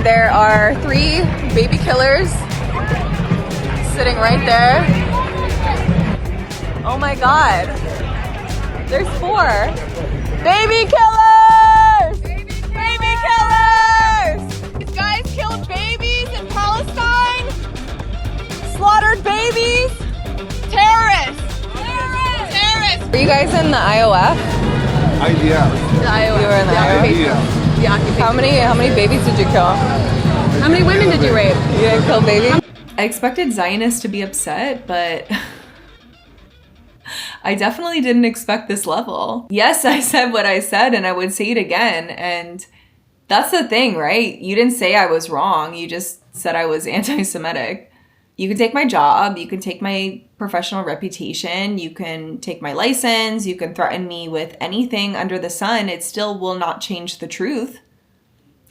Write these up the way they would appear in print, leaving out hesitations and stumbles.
There are 3 baby killers sitting right there. Oh my god. There's 4. Baby killers! Baby killers! These guys killed babies in Palestine. Slaughtered babies. Terrorists! Terrorists! Were you guys in the IOF? IDF. The IOF. You were in the IOF. The occupation. How many babies did you kill? How many women did you rape? You didn't kill babies? I expected Zionists to be upset, but I definitely didn't expect this level. Yes, I said what I said and I would say it again. And that's the thing, right? You didn't say I was wrong. You just said I was anti-Semitic. You can take my job. You can take my professional reputation. You can take my license. You can threaten me with anything under the sun. It still will not change the truth.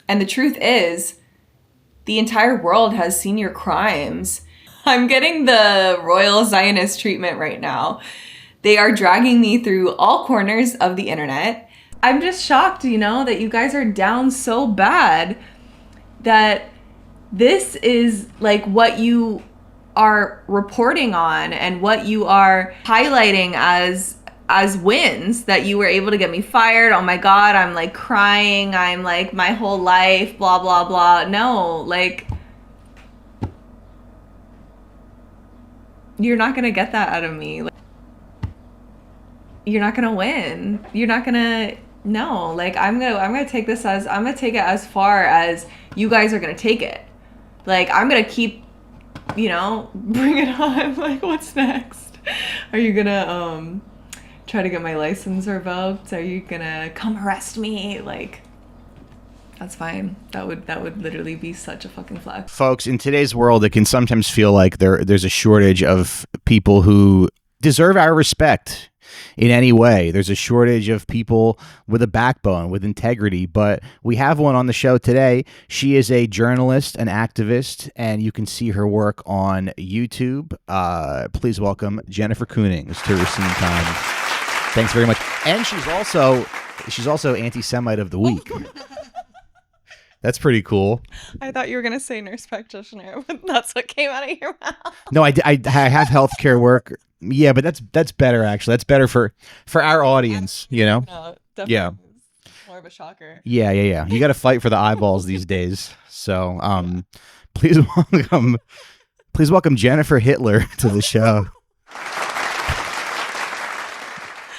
And the truth is, the entire world has seen your crimes. I'm getting the royal Zionist treatment right now. They are dragging me through all corners of the internet. I'm just shocked, that you guys are down so bad that this is like what you are reporting on and what you are highlighting as wins, that you were able to get me fired. Oh my God, I'm like crying. I'm like my whole life, blah, blah, blah. No, like you're not going to get that out of me. Like, you're not going to win. You're not going to, no, like I'm going to take it as far as you guys are going to take it. Like, I'm going to keep, bring it on. Like, what's next? Are you gonna try to get my license revoked? Are you gonna come arrest me? Like, that's fine. That would literally be such a fucking flex. Folks, in today's world, it can sometimes feel like there's a shortage of people who deserve our respect in any way. There's a shortage of people with a backbone, with integrity, but we have one on the show today. She is a journalist, an activist, and you can see her work on YouTube. Please welcome Jennifer Koonings to Racine Time. Thanks very much. And she's also anti-Semite of the week. That's pretty cool. I thought you were gonna say nurse practitioner, but that's what came out of your mouth. No, I have healthcare work. Yeah, but that's better actually. That's better for our audience, No, definitely. Yeah. More of a shocker. Yeah. You got to fight for the eyeballs these days. So, please welcome Jennifer Hitler to the show.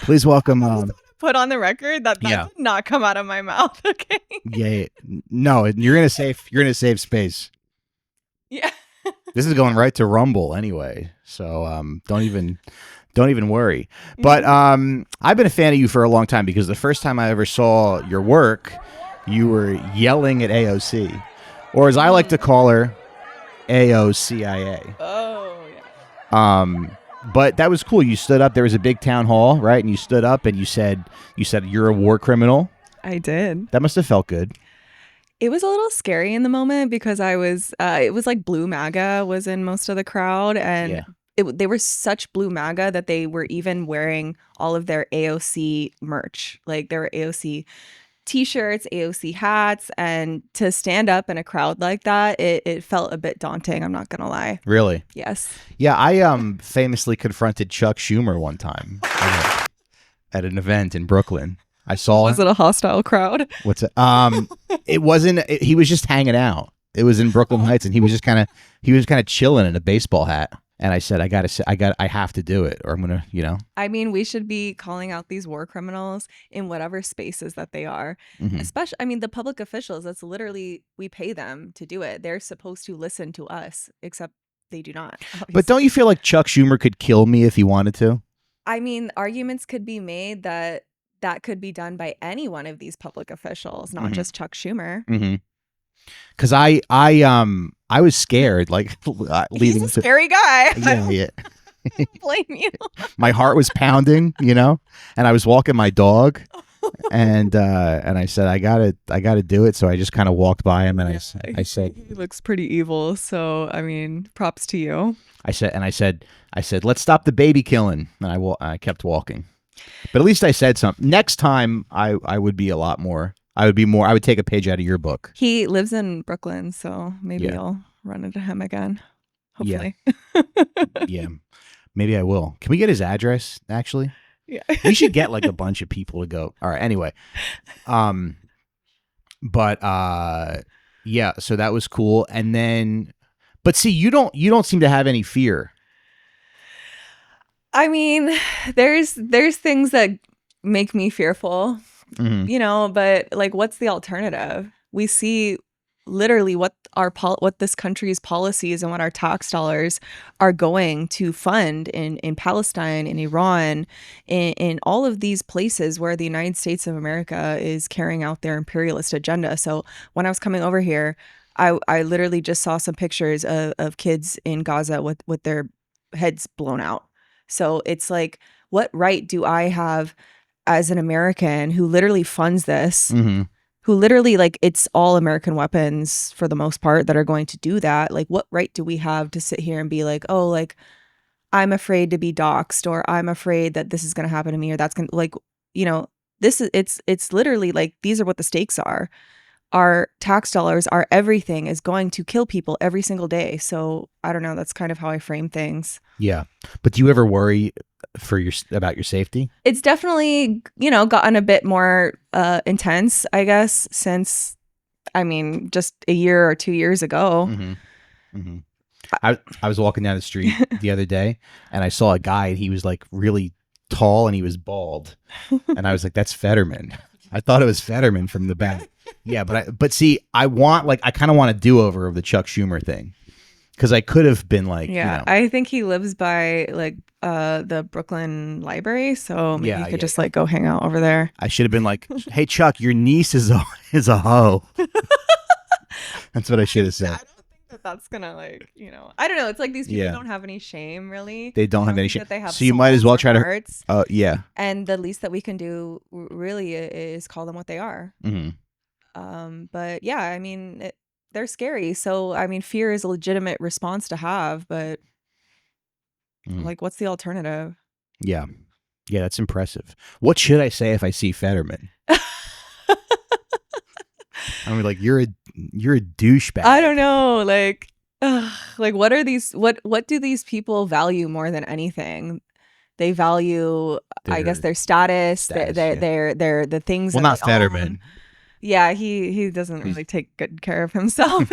Please welcome. Put on the record that did not come out of my mouth. Okay. Yeah. No, you're gonna save space. Yeah. This is going right to Rumble anyway, so don't even worry. But I've been a fan of you for a long time because the first time I ever saw your work, you were yelling at AOC, or as I like to call her, AOCIA. Oh yeah. But that was cool. You stood up. There was a big town hall, right? And you stood up and you said you're a war criminal. I did. That must have felt good. It was a little scary in the moment because I was, it was like Blue MAGA was in most of the crowd, and they were such Blue MAGA that they were even wearing all of their AOC merch. Like there were AOC t-shirts, AOC hats, and to stand up in a crowd like that, it felt a bit daunting. I'm not gonna lie. Really? Yes. Yeah, I famously confronted Chuck Schumer one time at an event in Brooklyn. I saw. Was it a hostile crowd? What's it? It wasn't. He was just hanging out. It was in Brooklyn Heights, and he was kind of chilling in a baseball hat. And I said, I have to do it, or I'm gonna, I mean, we should be calling out these war criminals in whatever spaces that they are. Mm-hmm. Especially, I mean, the public officials. That's literally, we pay them to do it. They're supposed to listen to us, except they do not. Obviously. But don't you feel like Chuck Schumer could kill me if he wanted to? I mean, arguments could be made that could be done by any one of these public officials, not just Chuck Schumer. Mm-hmm. Because I was scared, like leading. He's a scary guy. Yeah. Blame you. My heart was pounding, and I was walking my dog, and I said I gotta do it. So I just kind of walked by him, and I said he looks pretty evil. So I mean, props to you. I said let's stop the baby killing, and I kept walking. But at least I said something. Next time I would be a lot more. I would take a page out of your book. He lives in Brooklyn, so maybe I'll run into him again. Hopefully. Yeah. Maybe I will. Can we get his address, actually? Yeah. We should get like a bunch of people to go. All right. Anyway. But yeah, so that was cool. And then, but see, you don't seem to have any fear. I mean, there's things that make me fearful, Mm-hmm. you know, but like, what's the alternative? We see literally what what this country's policies and what our tax dollars are going to fund in Palestine, in Iran, in all of these places where the United States of America is carrying out their imperialist agenda. So when I was coming over here, I literally just saw some pictures of kids in Gaza with their heads blown out. So it's like, what right do I have as an American who literally funds this, Mm-hmm. who literally, like, it's all American weapons for the most part that are going to do that? Like, what right do we have to sit here and be like, oh, like, I'm afraid to be doxxed, or I'm afraid that this is going to happen to me, or that's going to, like, you know, this is, it's literally like, these are what the stakes are. Our tax dollars, our everything is going to kill people every single day. So I don't know. That's kind of how I frame things. Yeah. But do you ever worry about your safety? It's definitely, you know, gotten a bit more intense, I guess, since, I mean, just a year or 2 years ago. Mm-hmm. Mm-hmm. I was walking down the street the other day and I saw a guy and he was like really tall and he was bald. And I was like, that's Fetterman. I thought it was Fetterman from the back. Yeah, but see, I kind of want a do-over of the Chuck Schumer thing, because I could have been like, yeah, you know, I think he lives by like the Brooklyn Library, so maybe you could just like go hang out over there. I should have been like, hey Chuck, your niece is a hoe. That's what I should have said. I don't think that's gonna, like, you know, I don't know. It's like these people don't have any shame, really. They don't have any shame. They have so you might as well try hearts, to. Yeah. And the least that we can do really is call them what they are. Mm-hmm. But yeah, I mean, they're scary. So I mean, fear is a legitimate response to have, but like, what's the alternative? Yeah, that's impressive. What should I say if I see Fetterman? I'm like, you're a douchebag. I don't know, like what are these? What do these people value more than anything? They value, I guess, their status, their the things. Well, not Fetterman. Own. Yeah, he doesn't really take good care of himself.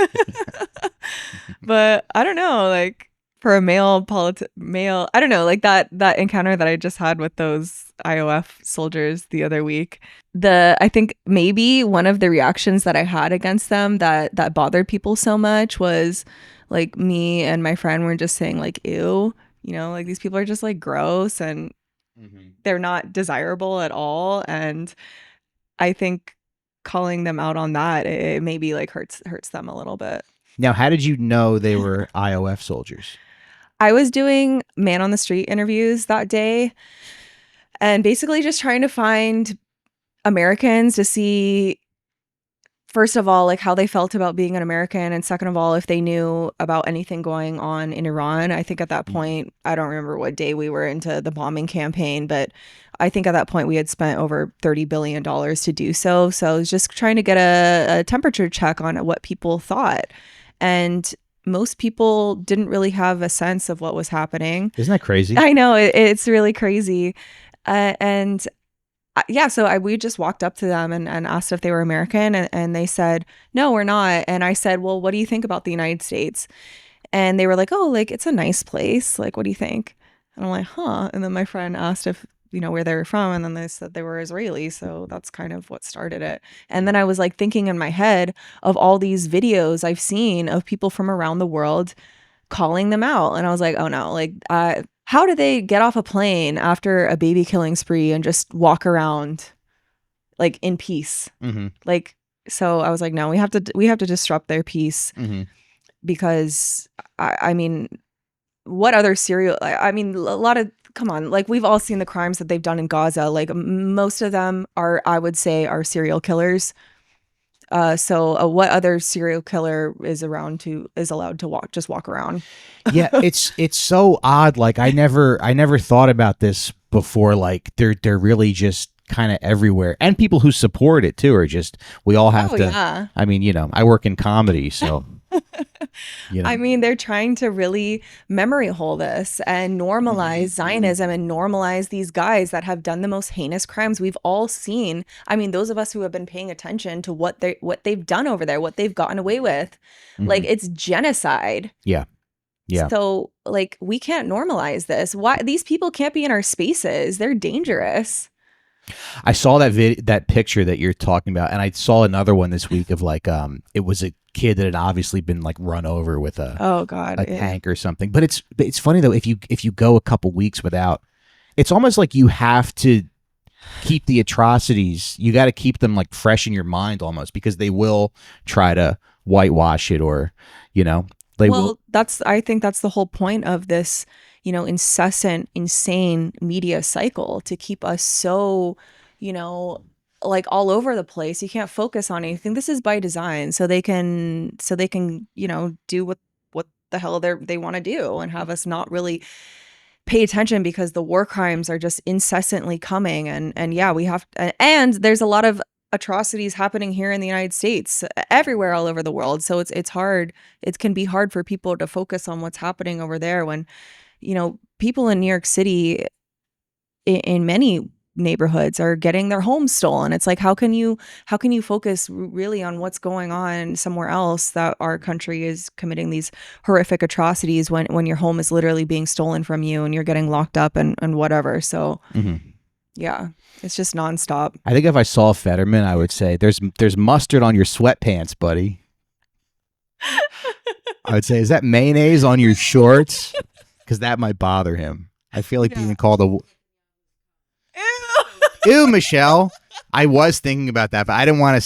But I don't know, like, for a male, I don't know, like that encounter that I just had with those IOF soldiers the other week. I think maybe one of the reactions that I had against them that bothered people so much was like, me and my friend were just saying like, ew, you know, like, these people are just like gross and they're not desirable at all. And I think calling them out on that, it maybe like hurts them a little bit. Now, how did you know they were IOF soldiers? I was doing man on the street interviews that day and basically just trying to find Americans to see, first of all, like, how they felt about being an American, and second of all, if they knew about anything going on in Iran. I think at that point, I don't remember what day we were into the bombing campaign, but I think at that point we had spent over $30 billion to do so. So I was just trying to get a temperature check on what people thought. And most people didn't really have a sense of what was happening. Isn't that crazy? I know, it's really crazy. So we just walked up to them and asked if they were American, and they said, no, we're not. And I said, well, what do you think about the United States? And they were like, oh, like, it's a nice place. Like, what do you think? And I'm like, huh. And then my friend asked if, you know, where they were from, and then they said they were Israeli. So that's kind of what started it. And then I was like thinking in my head of all these videos I've seen of people from around the world calling them out. And I was like, oh no, like, how do they get off a plane after a baby killing spree and just walk around like in peace? Mm-hmm. Like, so I was like, no, we have to disrupt their peace, because I mean, what other a lot of, come on, like, we've all seen the crimes that they've done in Gaza. Like, most of them are, I would say, are serial killers. So what other serial killer is allowed to walk around? Yeah, it's so odd. Like, I never thought about this before. Like, they're really just kind of everywhere, and people who support it too are just, we all have to. Yeah. I mean, I work in comedy, so I mean, they're trying to really memory hole this and normalize Zionism and normalize these guys that have done the most heinous crimes we've all seen. I mean, those of us who have been paying attention to what they've done over there, what they've gotten away with, like it's genocide. Yeah. So like we can't normalize this. Why these people can't be in our spaces? They're dangerous. I saw that picture that you're talking about, and I saw another one this week of like it was a kid that had obviously been like run over with a tank or something. But it's funny though, if you go a couple weeks without, it's almost like you have to keep the atrocities. You got to keep them like fresh in your mind almost, because they will try to whitewash it, or they will. I think that's the whole point of this, incessant, insane media cycle, to keep us so, like all over the place. You can't focus on anything. This is by design, so they can, do what the hell they want to do, and have us not really pay attention, because the war crimes are just incessantly coming. And yeah, we have, and there's a lot of atrocities happening here in the United States, everywhere, all over the world. So it's hard. It can be hard for people to focus on what's happening over there when, people in New York City, in many neighborhoods, are getting their homes stolen. It's like, how can you focus really on what's going on somewhere else, that our country is committing these horrific atrocities, when your home is literally being stolen from you and you're getting locked up and whatever. So yeah, it's just nonstop. I think if I saw Fetterman, I would say, there's mustard on your sweatpants, buddy. I would say, is that mayonnaise on your shorts? Because that might bother him. I feel like being called a... Ew, Michelle. I was thinking about that, but I didn't want to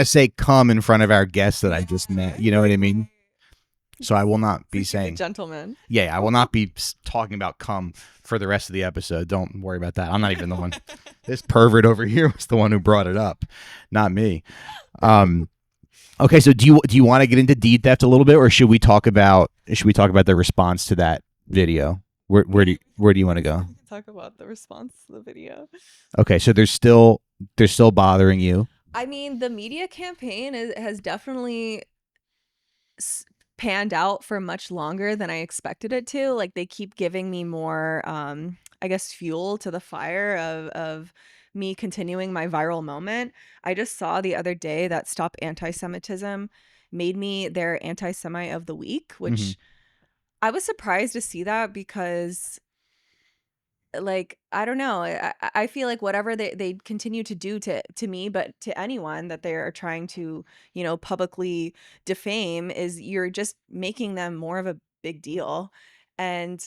say cum in front of our guests that I just met. You know what I mean? So I will not be saying... Gentlemen. Yeah, I will not be talking about cum for the rest of the episode. Don't worry about that. I'm not even the one. This pervert over here was the one who brought it up, not me. Okay, so do you want to get into deed theft a little bit, or should we talk about the response to that video? Where do you want to go? Talk about the response to the video. Okay, so they're still bothering you. I mean, the media campaign has definitely panned out for much longer than I expected it to. Like, they keep giving me more, I guess, fuel to the fire of me continuing my viral moment. I just saw the other day that Stop Antisemitism made me their anti-Semite of the week, which I was surprised to see that, because like, I don't know, I feel like whatever they continue to do to me, but to anyone that they are trying to, publicly defame, is you're just making them more of a big deal. And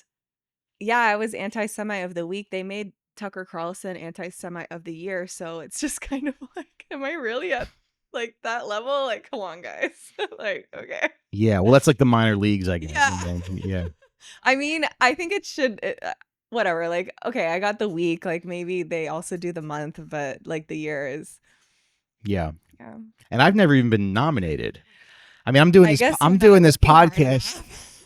yeah, I was anti-Semite of the week. They made Tucker Carlson anti-Semite of the year. So it's just kind of like, am I really at like that level? Like, come on, guys. Like, okay. Yeah, well, that's like the minor leagues, I guess. Yeah. I mean, I think it should, whatever. Like, okay, I got the week. Like, maybe they also do the month, but like the year is. Yeah. And I've never even been nominated. I mean, I'm doing this podcast.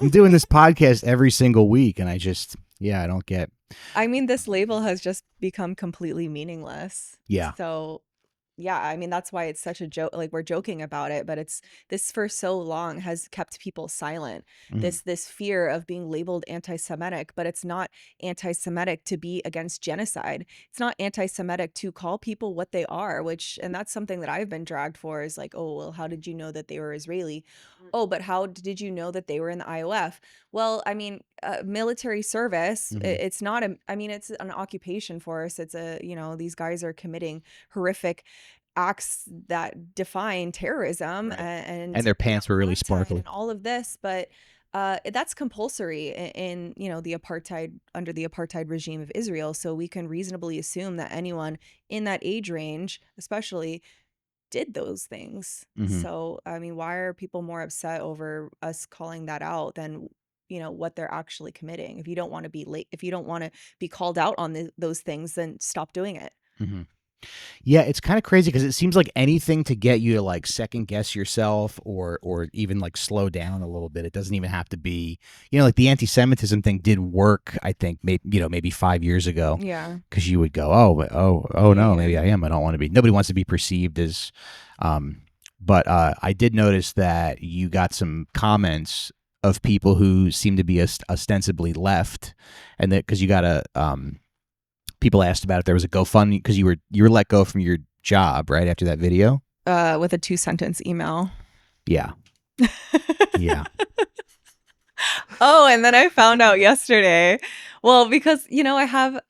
I'm doing this podcast every single week, and I don't get. I mean, this label has just become completely meaningless. Yeah. So, yeah, I mean, that's why it's such a joke. Like, we're joking about it, but this for so long has kept people silent. This fear of being labeled anti-Semitic, but it's not anti-Semitic to be against genocide. It's not anti-Semitic to call people what they are, and that's something that I've been dragged for, is like, oh, well, how did you know that they were Israeli? Oh, but how did you know that they were in the IOF? Well, I mean, military service, it's not it's an occupation for us. It's these guys are committing horrific acts that define terrorism, right. and their pants were really sparkly and all of this, but that's compulsory in the apartheid, under the apartheid regime of Israel. So we can reasonably assume that anyone in that age range, especially, did those things. So I mean, why are people more upset over us calling that out than what they're actually committing? If you don't want to be late, if you don't want to be called out on those things, then stop doing it. Yeah, it's kind of crazy because it seems like anything to get you to like second guess yourself or even like slow down a little bit. It doesn't even have to be, like the anti-Semitism thing did work, I think, maybe 5 years ago. Yeah. Because you would go, oh no, maybe I am. I don't want to be. Nobody wants to be perceived as. But I did notice that you got some comments of people who seem to be ostensibly left, and that because you got a people asked about if there was a GoFundMe because you were let go from your job right after that video. With a 2-sentence email. Yeah. Yeah. Oh, and then I found out yesterday. Well, because the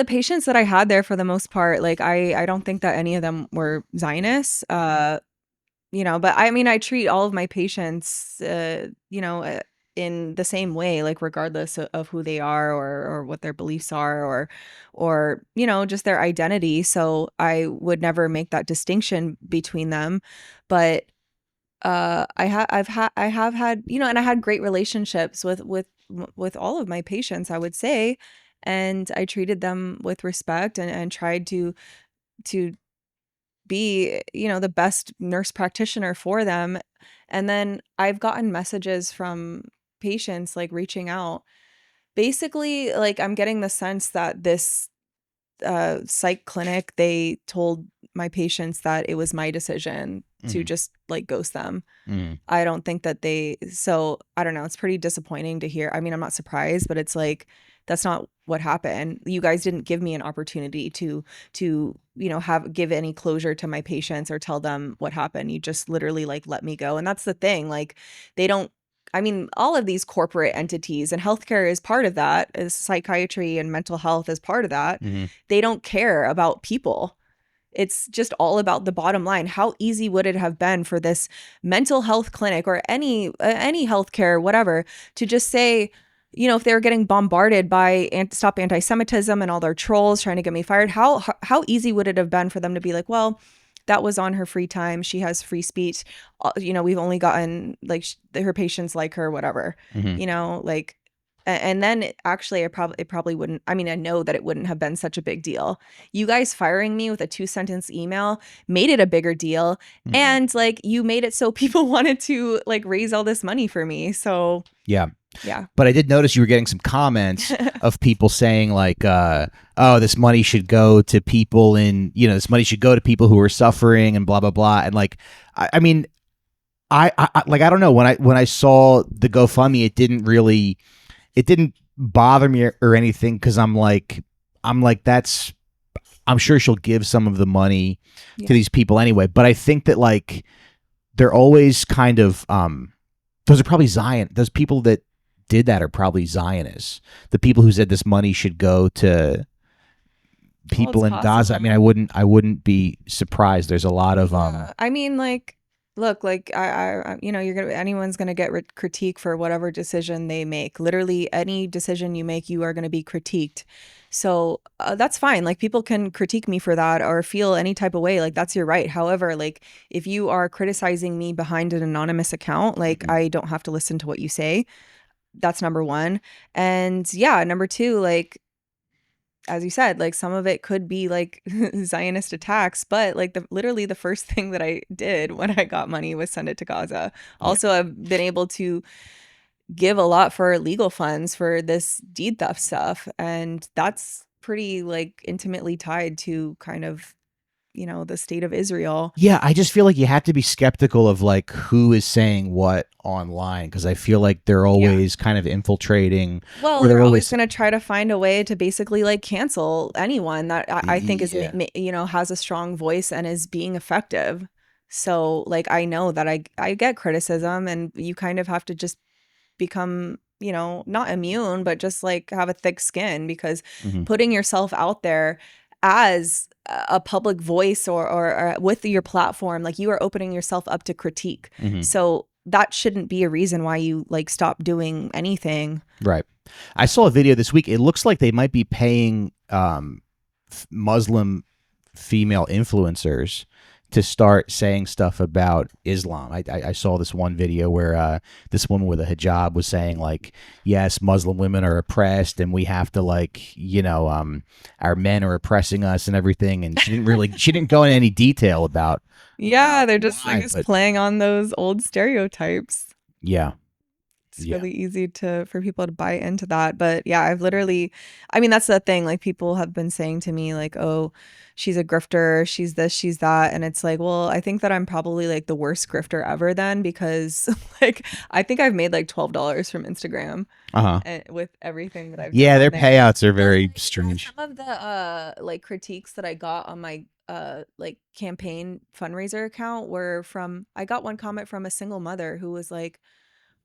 patients that I had there for the most part, like I don't think that any of them were Zionists. But I treat all of my patients, in the same way, like regardless of who they are or what their beliefs are or just their identity. So I would never make that distinction between them. But I have had, and I had great relationships with all of my patients, I would say, and I treated them with respect and tried to be, the best nurse practitioner for them. And then I've gotten messages from patients like reaching out. Basically, like I'm getting the sense that this psych clinic, they told my patients that it was my decision to just like ghost them. I don't think that so I don't know. It's pretty disappointing to hear. I mean, I'm not surprised, but it's like, that's not what happened. You guys didn't give me an opportunity to give any closure to my patients or tell them what happened. You just literally like let me go. And that's the thing. Like they don't, all of these corporate entities, and healthcare is part of that, is psychiatry and mental health is part of that. They don't care about people. It's just all about the bottom line. How easy would it have been for this mental health clinic or any healthcare, whatever, to just say, if they were getting bombarded by Stop Antisemitism and all their trolls trying to get me fired, how easy would it have been for them to be like, well, that was on her free time. She has free speech. We've only gotten like her patients like her, whatever, like, and then actually it probably wouldn't. I mean, I know that it wouldn't have been such a big deal. You guys firing me with a 2-sentence email made it a bigger deal. And like, you made it so people wanted to like raise all this money for me. So yeah. Yeah. But I did notice you were getting some comments of people saying like, oh, this money should go to people this money should go to people who are suffering and blah, blah, blah. And like, I mean, I don't know, when I saw the GoFundMe, it didn't bother me or anything. Cause I'm like, I'm sure she'll give some of the money to these people anyway. But I think that like, they're always kind of, those are probably those people that did that are probably Zionists. The people who said this money should go to people in Gaza. I mean, I wouldn't be surprised. There's a lot of I mean, like, look, like anyone's gonna get critique for whatever decision they make. Literally, any decision you make, you are gonna be critiqued. So that's fine. Like, people can critique me for that or feel any type of way. Like, that's your right. However, like, if you are criticizing me behind an anonymous account, like, I don't have to listen to what you say. That's number one. And yeah, number two, like, as you said, like some of it could be like Zionist attacks, but like literally the first thing that I did when I got money was send it to Gaza. Also, I've been able to give a lot for legal funds for this deed theft stuff. And that's pretty like intimately tied to kind of, the state of Israel. Yeah, I just feel like you have to be skeptical of like who is saying what online, because I feel like they're always kind of infiltrating. Well, they're always going to try to find a way to basically like cancel anyone that I think is, has a strong voice and is being effective. So like, I know that I get criticism, and you kind of have to just become, not immune, but just like have a thick skin, because putting yourself out there as a public voice or with your platform, like, you are opening yourself up to critique. So that shouldn't be a reason why you like stop doing anything. Right. I saw a video this week. It looks like they might be paying Muslim female influencers to start saying stuff about Islam. I saw this one video where this woman with a hijab was saying like, yes, Muslim women are oppressed and we have to like, our men are oppressing us and everything. And she didn't go into any detail about. Yeah, they're just playing on those old stereotypes. Yeah. It's really easy for people to buy into that. But yeah, that's the thing. Like people have been saying to me like, oh, she's a grifter, she's this, she's that. And it's like, well, I think that I'm probably like the worst grifter ever then, because like, I think I've made like $12 from Instagram with everything that I've done. Their payouts are very strange. Some of the like critiques that I got on my like campaign fundraiser account I got one comment from a single mother who was like,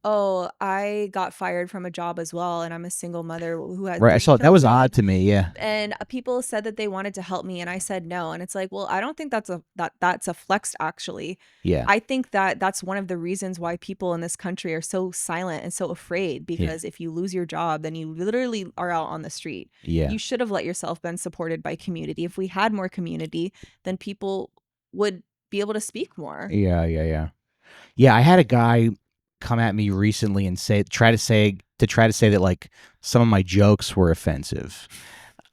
oh, I got fired from a job as well, and I'm a single mother who had I saw that was odd to me. Yeah, and people said that they wanted to help me, and I said no. And it's like, well, I don't think that's a flex actually. Yeah, I think that's one of the reasons why people in this country are so silent and so afraid, because if you lose your job, then you literally are out on the street. Yeah, you should have let yourself been supported by community. If we had more community, then people would be able to speak more. Yeah. I had a guy come at me recently and try to say that like some of my jokes were offensive,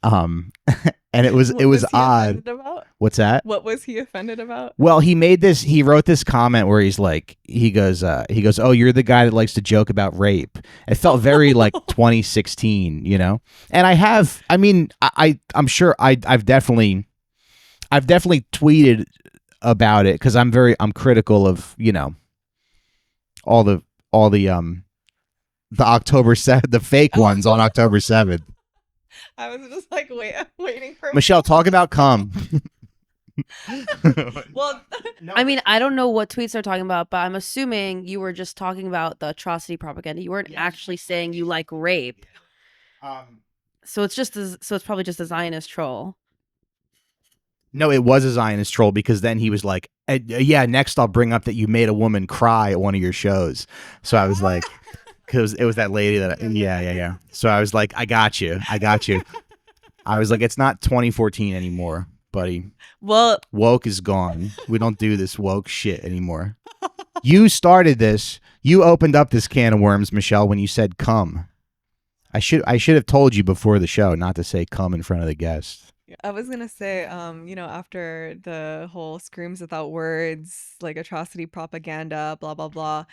and it was odd. What's that? What was he offended about? Well, he wrote this comment where he goes, oh, you're the guy that likes to joke about rape. It felt very like 2016, and I'm sure I've definitely tweeted about it because I'm critical of all the October 7th, the fake ones on October 7th. I was just like, waiting for Michelle, talk about cum. Well, I mean, I don't know what tweets they're talking about, but I'm assuming you were just talking about the atrocity propaganda. You weren't actually saying you like rape. So it's probably just a Zionist troll. No, it was a Zionist troll, because then he was like, next I'll bring up that you made a woman cry at one of your shows. So I was like, because it was that lady that, yeah. So I was like, I got you. I was like, it's not 2014 anymore, buddy. Well, woke is gone. We don't do this woke shit anymore. You started this. You opened up this can of worms, Michelle, when you said come. I should have told you before the show not to say come in front of the guests. I was gonna say, after the whole screams without words, like atrocity propaganda, blah blah blah.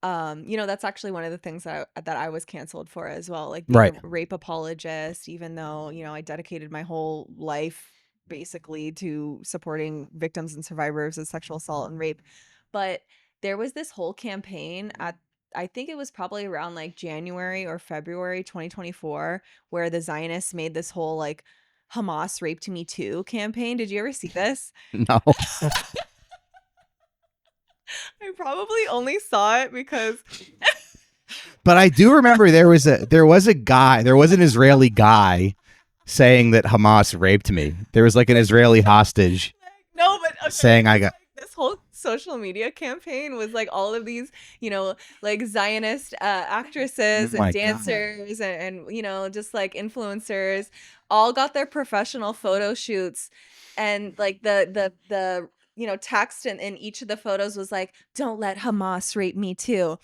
That's actually one of the things that I was canceled for as well, like being a rape apologist, even though I dedicated my whole life basically to supporting victims and survivors of sexual assault and rape. But there was this whole campaign I think it was probably around like January or February 2024, where the Zionists made this whole like Hamas raped me too campaign. Did you ever see this? No. I probably only saw it because but I do remember there was an Israeli guy saying that Hamas raped me. There was like an Israeli hostage. No, but okay, saying I got this whole social media campaign was like all of these, like Zionist actresses and dancers and just like influencers all got their professional photo shoots, and like the text in each of the photos was like, don't let Hamas rape me too.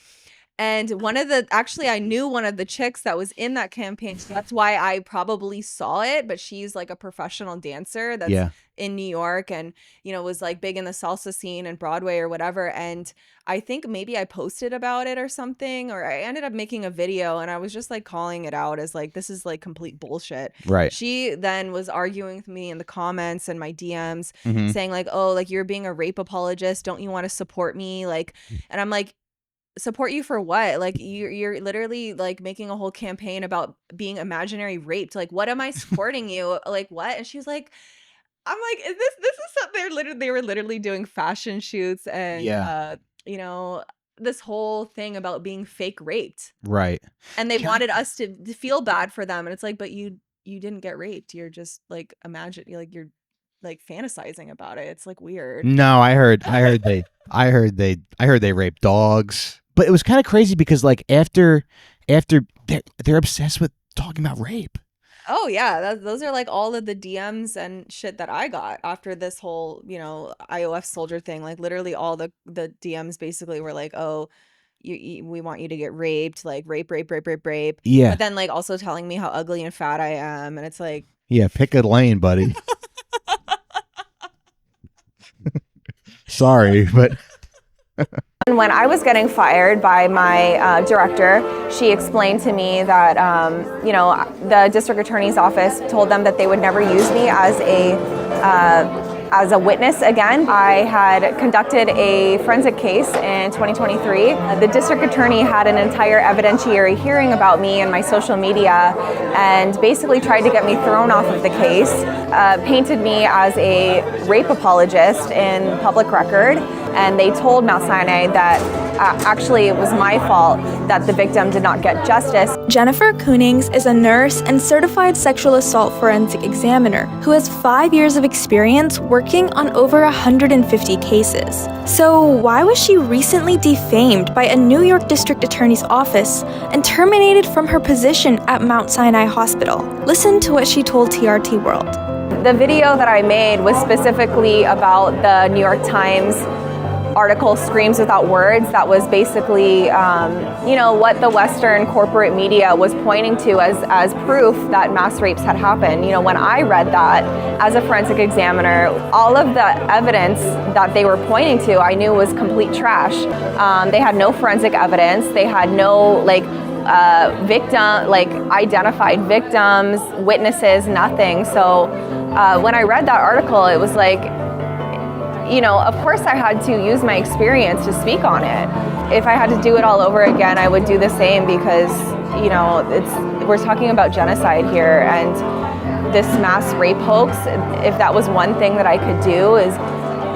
And I knew one of the chicks that was in that campaign. So that's why I probably saw it. But she's like a professional dancer that's in New York and, was like big in the salsa scene and Broadway or whatever. And I think maybe I posted about it or something, or I ended up making a video and I was just like calling it out as like, this is like complete bullshit. Right. She then was arguing with me in the comments and my DMs saying like, oh, like you're being a rape apologist. Don't you want to support me? Like, and I'm like, support you for what? Like you're literally like making a whole campaign about being imaginary raped. Like, what am I supporting you? Like, what? And she's like, I'm like, is this is something they were literally doing fashion shoots and this whole thing about being fake raped. Right. And they wanted us to feel bad for them. And it's like, but you didn't get raped. You're just like you're like fantasizing about it. It's like weird. No, I heard they raped dogs. But it was kind of crazy because like after they're obsessed with talking about rape. Oh yeah, those are like all of the DMs and shit that I got after this whole, IOF soldier thing. Like literally all the DMs basically were like, "Oh, we want you to get raped, like rape, rape, rape, rape, rape." Yeah. But then like also telling me how ugly and fat I am, and it's like, yeah, pick a lane, buddy. Sorry, but when I was getting fired by my director, she explained to me that, the district attorney's office told them that they would never use me as a witness again. I had conducted a forensic case in 2023. The district attorney had an entire evidentiary hearing about me and my social media and basically tried to get me thrown off of the case, painted me as a rape apologist in public record, and they told Mount Sinai that actually it was my fault that the victim did not get justice. Jennifer Koonings is a nurse and certified sexual assault forensic examiner who has 5 years of experience working on over 150 cases. So why was she recently defamed by a New York District Attorney's office and terminated from her position at Mount Sinai Hospital? Listen to what she told TRT World. The video that I made was specifically about the New York Times article Screams Without Words that was basically, what the Western corporate media was pointing to as proof that mass rapes had happened. When I read that as a forensic examiner, all of the evidence that they were pointing to, I knew was complete trash. They had no forensic evidence. They had no, identified victims, witnesses, nothing. So when I read that article, it was like, of course I had to use my experience to speak on it. If I had to do it all over again, I would do the same because, we're talking about genocide here, and this mass rape hoax, if that was one thing that I could do, is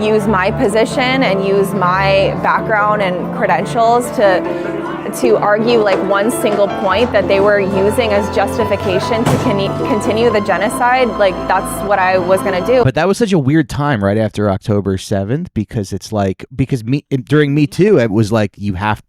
use my position and use my background and credentials to argue one single point that they were using as justification to continue the genocide, that's what I was going to do. But that was such a weird time right after October 7th because it's during Me Too, it was like you have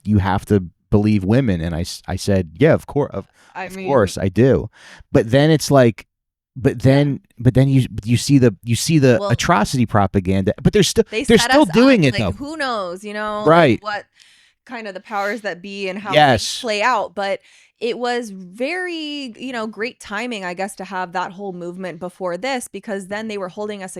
to believe women, and I said, yeah, of course, of course I do. But then it's like, but then you see the atrocity propaganda, but they're still doing it though. Who knows, right? What kind of the powers that be and how they play out. But it was very, great timing, I guess, to have that whole movement before this, because then they were holding that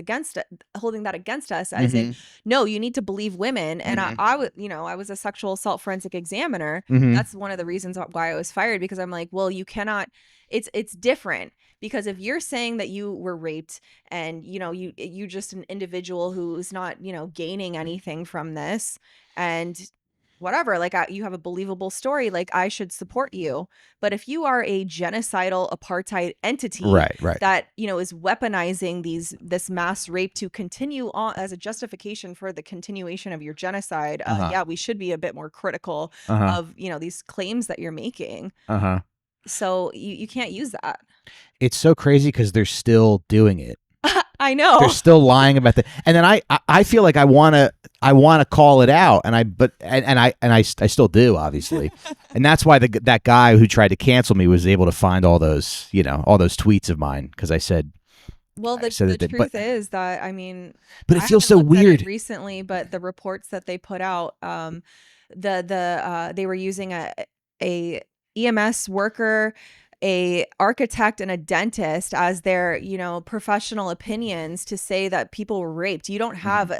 against us as in, no, you need to believe women. And I was a sexual assault forensic examiner. That's one of the reasons why I was fired, because I'm like, well, you cannot, it's different. Because if you're saying that you were raped and, you just an individual who's not, gaining anything from this, and whatever, you have a believable story, I should support you. But if you are a genocidal apartheid entity right. that, is weaponizing this mass rape to continue on as a justification for the continuation of your genocide, we should be a bit more critical of, these claims that you're making. So you can't use that. It's so crazy because they're still doing it. I know. They're still lying about that. And then I feel like I want to call it out, and I still do, obviously. And that's why that guy who tried to cancel me was able to find all those tweets of mine, because I said, well, the truth is that, but it feels so weird recently, but the reports that they put out, they were using a EMS worker, a architect, and a dentist as their, professional opinions to say that people were raped. You don't have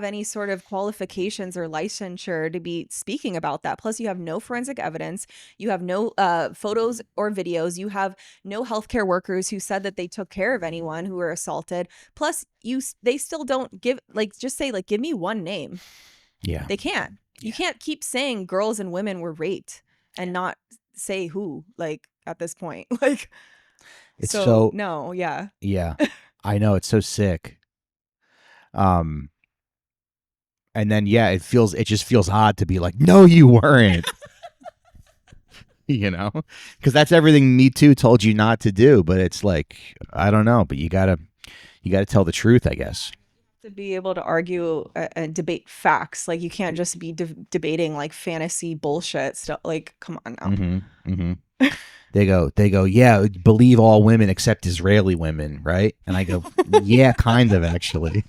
any sort of qualifications or licensure to be speaking about that. Plus, you have no forensic evidence. You have no photos or videos. You have no healthcare workers who said that they took care of anyone who were assaulted. Plus, they still don't give just say give me one name. Yeah, they can't. You can't keep saying girls and women were raped and not say who, at this point. It's so no, yeah. Yeah. I know, it's so sick. And then it just feels odd to be like, no, you weren't. Because that's everything Me Too told you not to do, but it's like, I don't know, but you gotta tell the truth, I guess. to be able to argue and debate facts. Like you can't just be debating like fantasy bullshit stuff. Like, come on now. They go, yeah, believe all women except Israeli women, right? And I go, yeah, kind of actually.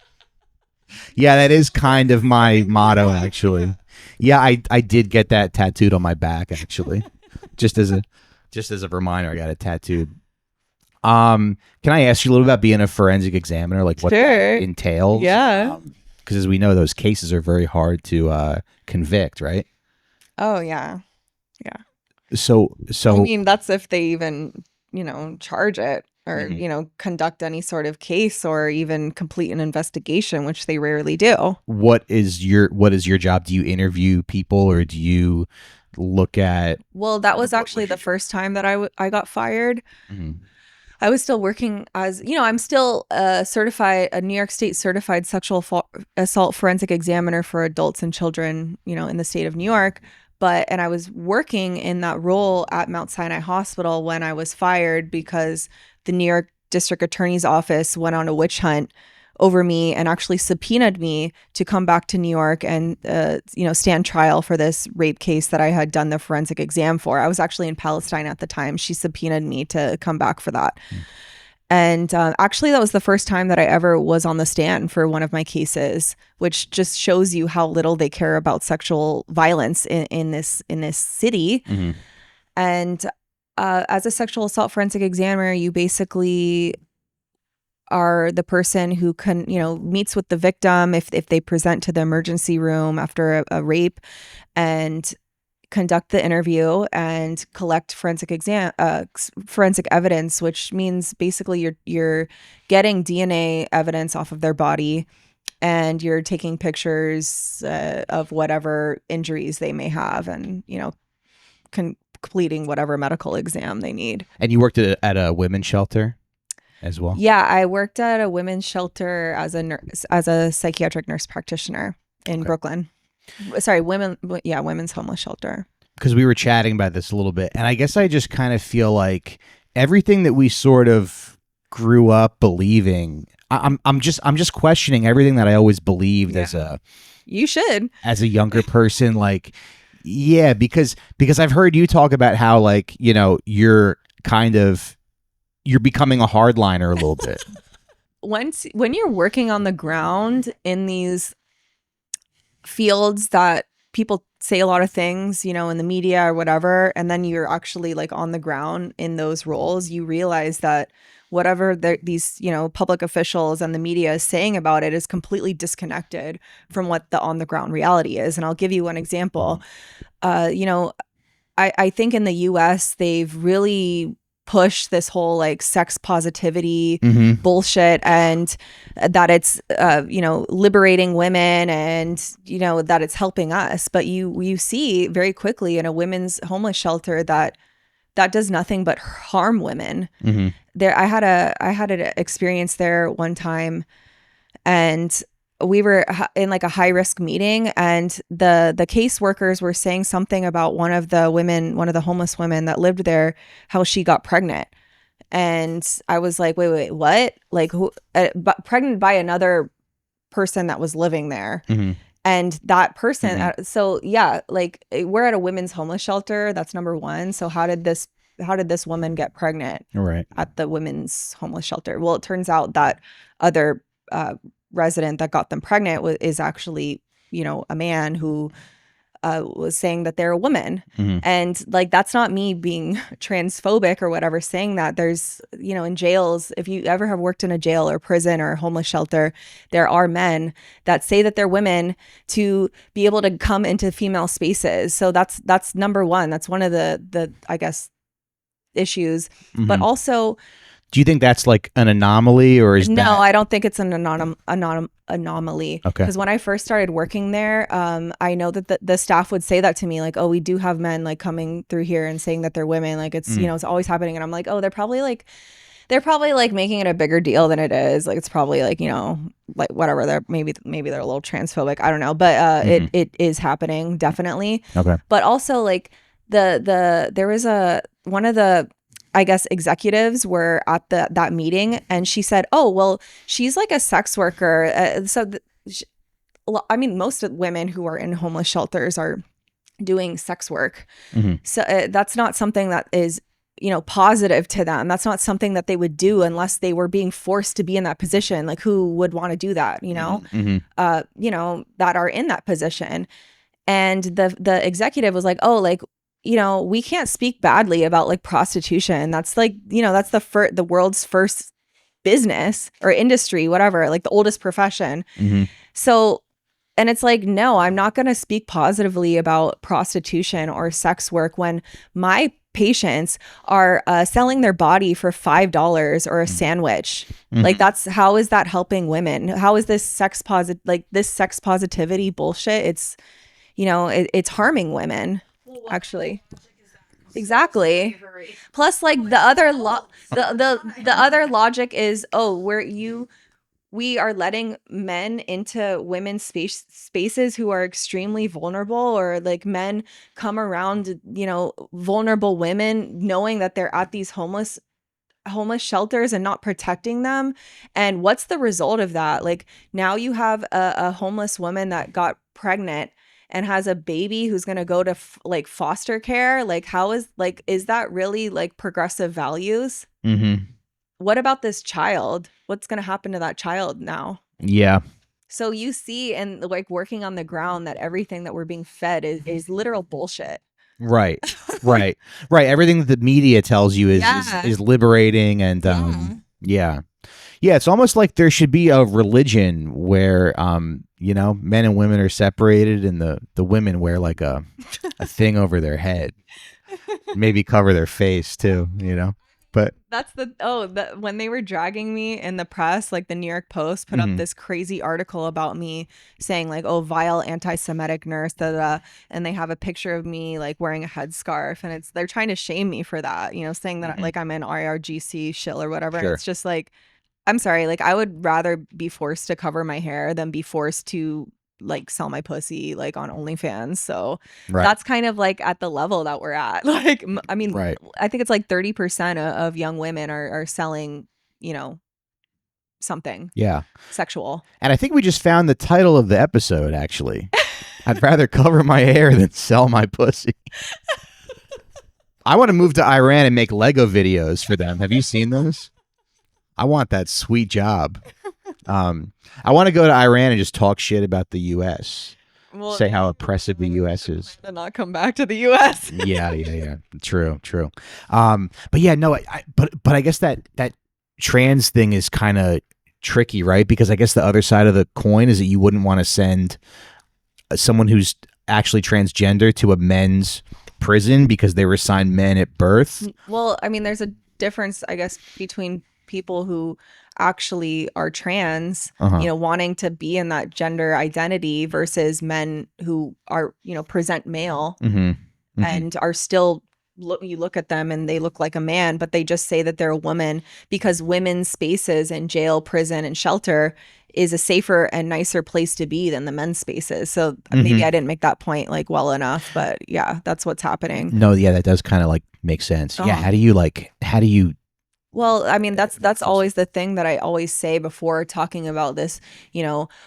Yeah, that is kind of my motto actually. Yeah, I did get that tattooed on my back actually. Just as a reminder, I got it tattooed. Can I ask you a little about being a forensic examiner, like what that entails? Yeah. Because as we know, those cases are very hard to convict, right? Oh yeah. Yeah. So I mean, that's if they even, charge it or, conduct any sort of case or even complete an investigation, which they rarely do. What is your job? Do you interview people or do you look at? Well, that was actually the first time that I got fired. I was still working as, I'm still a New York State certified sexual assault forensic examiner for adults and children, in the state of New York. And I was working in that role at Mount Sinai Hospital when I was fired because the New York District Attorney's Office went on a witch hunt over me and actually subpoenaed me to come back to New York and, stand trial for this rape case that I had done the forensic exam for. I was actually in Palestine at the time. She subpoenaed me to come back for that. And actually, that was the first time that I ever was on the stand for one of my cases, which just shows you how little they care about sexual violence in this city. And as a sexual assault forensic examiner, you basically are the person who meets with the victim if they present to the emergency room after a rape and conduct the interview and collect forensic evidence, which means basically you're getting DNA evidence off of their body and you're taking pictures of whatever injuries they may have and completing whatever medical exam they need. And you worked at a women's shelter as well? Yeah, I worked at a women's shelter as a psychiatric nurse practitioner in Brooklyn. Sorry, women's homeless shelter. Because we were chatting about this a little bit, and I guess I just kind of feel like everything that we sort of grew up believing, I'm just questioning everything that I always believed as a younger person. Like, yeah, because I've heard you talk about how like you're becoming a hardliner a little bit. When you're working on the ground in these fields that people say a lot of things, in the media or whatever, and then you're actually like on the ground in those roles, you realize that whatever these, public officials and the media is saying about it is completely disconnected from what the on the ground reality is. And I'll give you one example. I think in the US, they've really push this whole like sex positivity bullshit and that it's liberating women and that it's helping us, but you see very quickly in a women's homeless shelter that does nothing but harm women. There I had an experience there one time, and we were in like a high risk meeting, and the caseworkers were saying something about one of the homeless women that lived there, how she got pregnant. And I was like, wait, what? Like who? Pregnant by another person that was living there. And that person, so yeah, like we're at a women's homeless shelter. That's number one. So how did this woman get pregnant at the women's homeless shelter? Well, it turns out that other resident that got them pregnant is actually, a man who was saying that they're a woman. And like, that's not me being transphobic or whatever, saying that. There's, in jails, if you ever have worked in a jail or prison or a homeless shelter, there are men that say that they're women to be able to come into female spaces. So that's number one. That's one of the I guess, issues. But also, do you think that's like an anomaly, or is no? I don't think it's an anomaly. Okay. Because when I first started working there, I know that the staff would say that to me, like, "Oh, we do have men like coming through here and saying that they're women. Like it's it's always happening." And I'm like, "Oh, they're probably like making it a bigger deal than it is. Like it's probably like like whatever. They're maybe they're a little transphobic. I don't know, but it is happening definitely. Okay. But also like there was one of the I guess executives were at that meeting, and she said, "Oh, well, she's like a sex worker." I mean, most of women who are in homeless shelters are doing sex work. So that's not something that is, positive to them. That's not something that they would do unless they were being forced to be in that position. Like, who would want to do that, that are in that position. And the executive was like, "Oh, like, we can't speak badly about like prostitution. That's like, that's the world's first business or industry, whatever, like the oldest profession." So, and it's like, no, I'm not going to speak positively about prostitution or sex work when my patients are selling their body for $5 or a sandwich. Like, how is that helping women? How is this sex positivity bullshit? It's, it's harming women, actually. Exactly. Plus, like, the other other logic is, we are letting men into women's spaces who are extremely vulnerable, or like men come around, vulnerable women, knowing that they're at these homeless shelters and not protecting them. And what's the result of that? Like, now you have a homeless woman that got pregnant and has a baby who's going to go to like foster care. Like, is that really like progressive values? What about this child? What's going to happen to that child now? Yeah. So you see, and like working on the ground, that everything that we're being fed is literal bullshit. Right. Everything that the media tells you is liberating, and yeah. It's almost like there should be a religion where men and women are separated, and the women wear like a thing over their head, maybe cover their face too. But that's when they were dragging me in the press, like the New York Post put up this crazy article about me saying like, "Oh, vile anti-Semitic nurse," and they have a picture of me like wearing a headscarf, and they're trying to shame me for that, saying that like I'm an IRGC shill or whatever. Sure. And it's just like, I'm sorry, like I would rather be forced to cover my hair than be forced to like sell my pussy like on OnlyFans. So that's kind of like at the level that we're at. Like, I mean, I think it's like 30% of young women are selling, something sexual. And I think we just found the title of the episode, actually. I'd rather cover my hair than sell my pussy. I want to move to Iran and make Lego videos for them. Have you seen those? I want that sweet job. I want to go to Iran and just talk shit about the U.S. Say how oppressive the U.S. is. And not come back to the U.S. Yeah. True. But yeah, no, but I guess that trans thing is kind of tricky, right? Because I guess the other side of the coin is that you wouldn't want to send someone who's actually transgender to a men's prison because they were assigned men at birth. Well, I mean, there's a difference, I guess, between people who actually are trans, wanting to be in that gender identity versus men who are, present male and are still, you look at them and they look like a man, but they just say that they're a woman because women's spaces in jail, prison, and shelter is a safer and nicer place to be than the men's spaces. So maybe I didn't make that point like well enough, but yeah, that's what's happening. No, yeah, that does kind of like make sense. Yeah, how do you Well, I mean, that's always the thing that I always say before talking about this,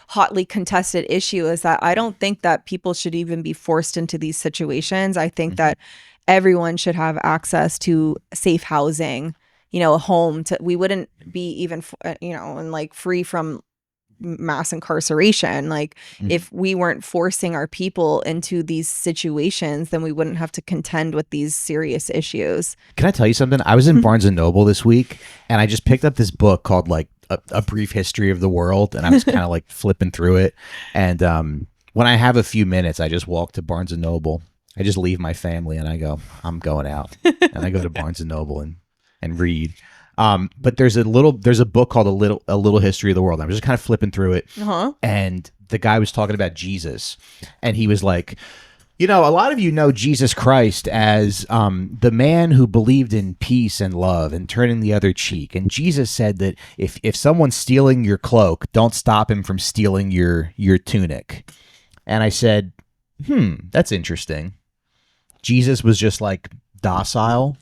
hotly contested issue, is that I don't think that people should even be forced into these situations. I think that everyone should have access to safe housing, a home. We wouldn't be even, and like free from mass incarceration. Like if we weren't forcing our people into these situations, then we wouldn't have to contend with these serious issues. Can I tell you something? I was in Barnes and Noble this week, and I just picked up this book called like a Brief History of the World, and I was kind of like flipping through it. And when I have a few minutes, I just walk to Barnes and Noble. I just leave my family and I go, I'm going out, and I go to Barnes and Noble and read. But there's a book called a little History of the World. I was just kind of flipping through it, and the guy was talking about Jesus, and he was like, a lot of you know Jesus Christ as the man who believed in peace and love and turning the other cheek. And Jesus said that if someone's stealing your cloak, don't stop him from stealing your tunic. And I said, that's interesting. Jesus was just like docile.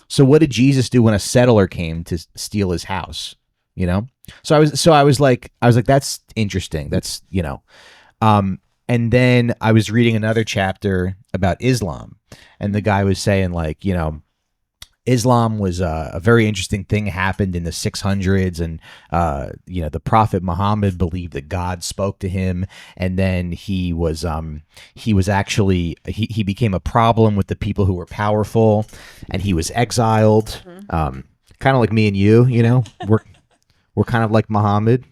So what did Jesus do when a settler came to steal his house? You know? So I was like, that's interesting. That's, you know. And then I was reading another chapter about Islam, and the guy was saying, like, you know, Islam was a very interesting thing happened in the 600s, and you know, the Prophet Muhammad believed that God spoke to him, and then he became a problem with the people who were powerful, and he was exiled. Kind of like me and you know, we're kind of like Muhammad.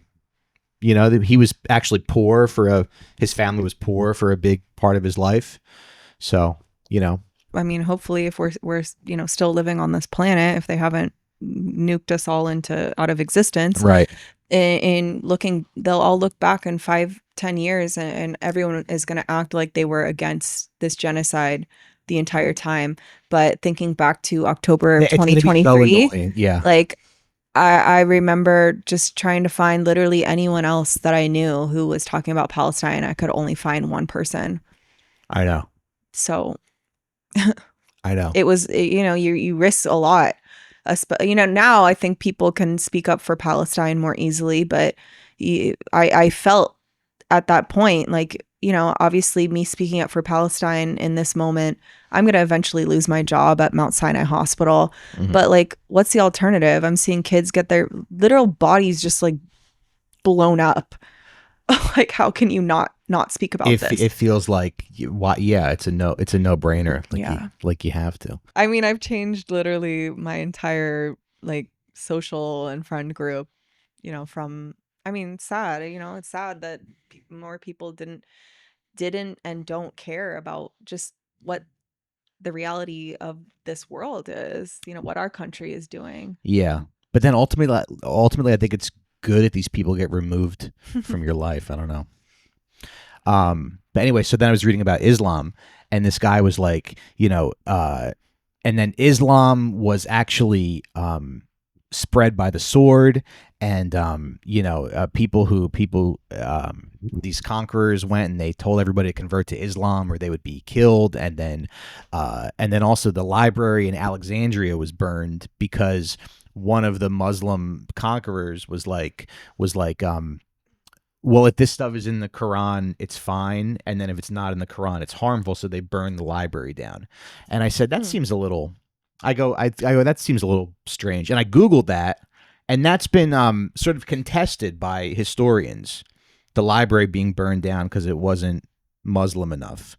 You know, he was actually poor his family was poor for a big part of his life. So, you know, I mean, hopefully if we're you know, still living on this planet, if they haven't nuked us all out of existence, right. In looking, they'll all look back in 5-10 years, and everyone is going to act like they were against this genocide the entire time. But thinking back to October of 2023, yeah, like, I remember just trying to find literally anyone else that I knew who was talking about Palestine. I could only find one person. I know. So I know. it was, you know, you risk a lot. You know, now I think people can speak up for Palestine more easily, but I felt at that point, like, you know, obviously me speaking up for Palestine in this moment, I'm going to eventually lose my job at Mount Sinai Hospital. But like, what's the alternative? I'm seeing kids get their literal bodies just like blown up. Like, how can you not speak about this? It feels like, yeah, it's a no-brainer. Like, yeah. You have to. I mean, I've changed literally my entire like social and friend group, you know, I mean, it's sad, you know, it's sad that more people didn't and don't care about just what the reality of this world is, you know, what our country is doing. Yeah. But then ultimately, I think it's good if these people get removed from your life. I don't know. But anyway, so then I was reading about Islam, and this guy was like, you know, and then Islam was actually spread by the sword, and you know, these conquerors went and they told everybody to convert to Islam or they would be killed, and then also the library in Alexandria was burned because one of the Muslim conquerors was like well, if this stuff is in the Quran, it's fine, and then if it's not in the Quran, it's harmful, so they burned the library down. And I said, that seems a little, I go, that seems a little strange. And I Googled that, and that's been sort of contested by historians, the library being burned down because it wasn't Muslim enough.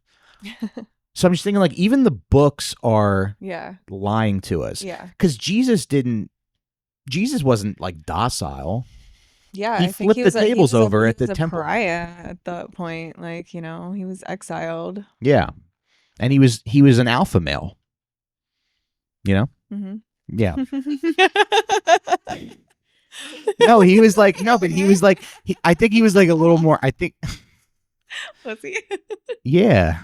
So I'm just thinking, like, even the books are lying to us. Yeah. Because Jesus wasn't like docile. Yeah, he I think flipped the tables over at the temple. Pariah at that point, like, you know, he was exiled. Yeah, and he was an alpha male. You know. Yeah. No, he was like but he was like I think he was like a little more. I think. Was he? Yeah.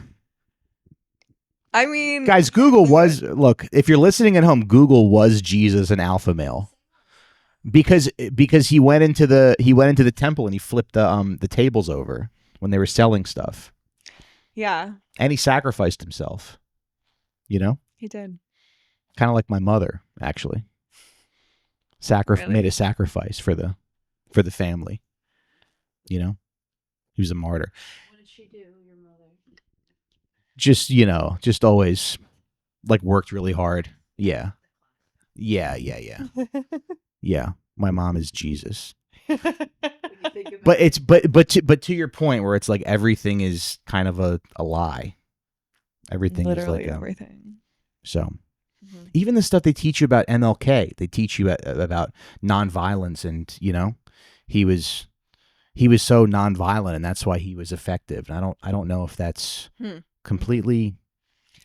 I mean, guys, look, if you're listening at home, Google, was Jesus an alpha male? Because he went into the temple and he flipped the tables over when they were selling stuff. Yeah. And he sacrificed himself. You know? He did. Kind of like my mother, actually. Really? Made a sacrifice for the family. You know? He was a martyr. What did she do, your mother? Just, you know, just always like worked really hard. Yeah. Yeah. Yeah, my mom is Jesus. But it's to your point where it's like everything is kind of a lie. Everything literally is like everything. So even the stuff they teach you about MLK, they teach you about nonviolence, and you know, he was so nonviolent, and that's why he was effective. And I don't know if that's completely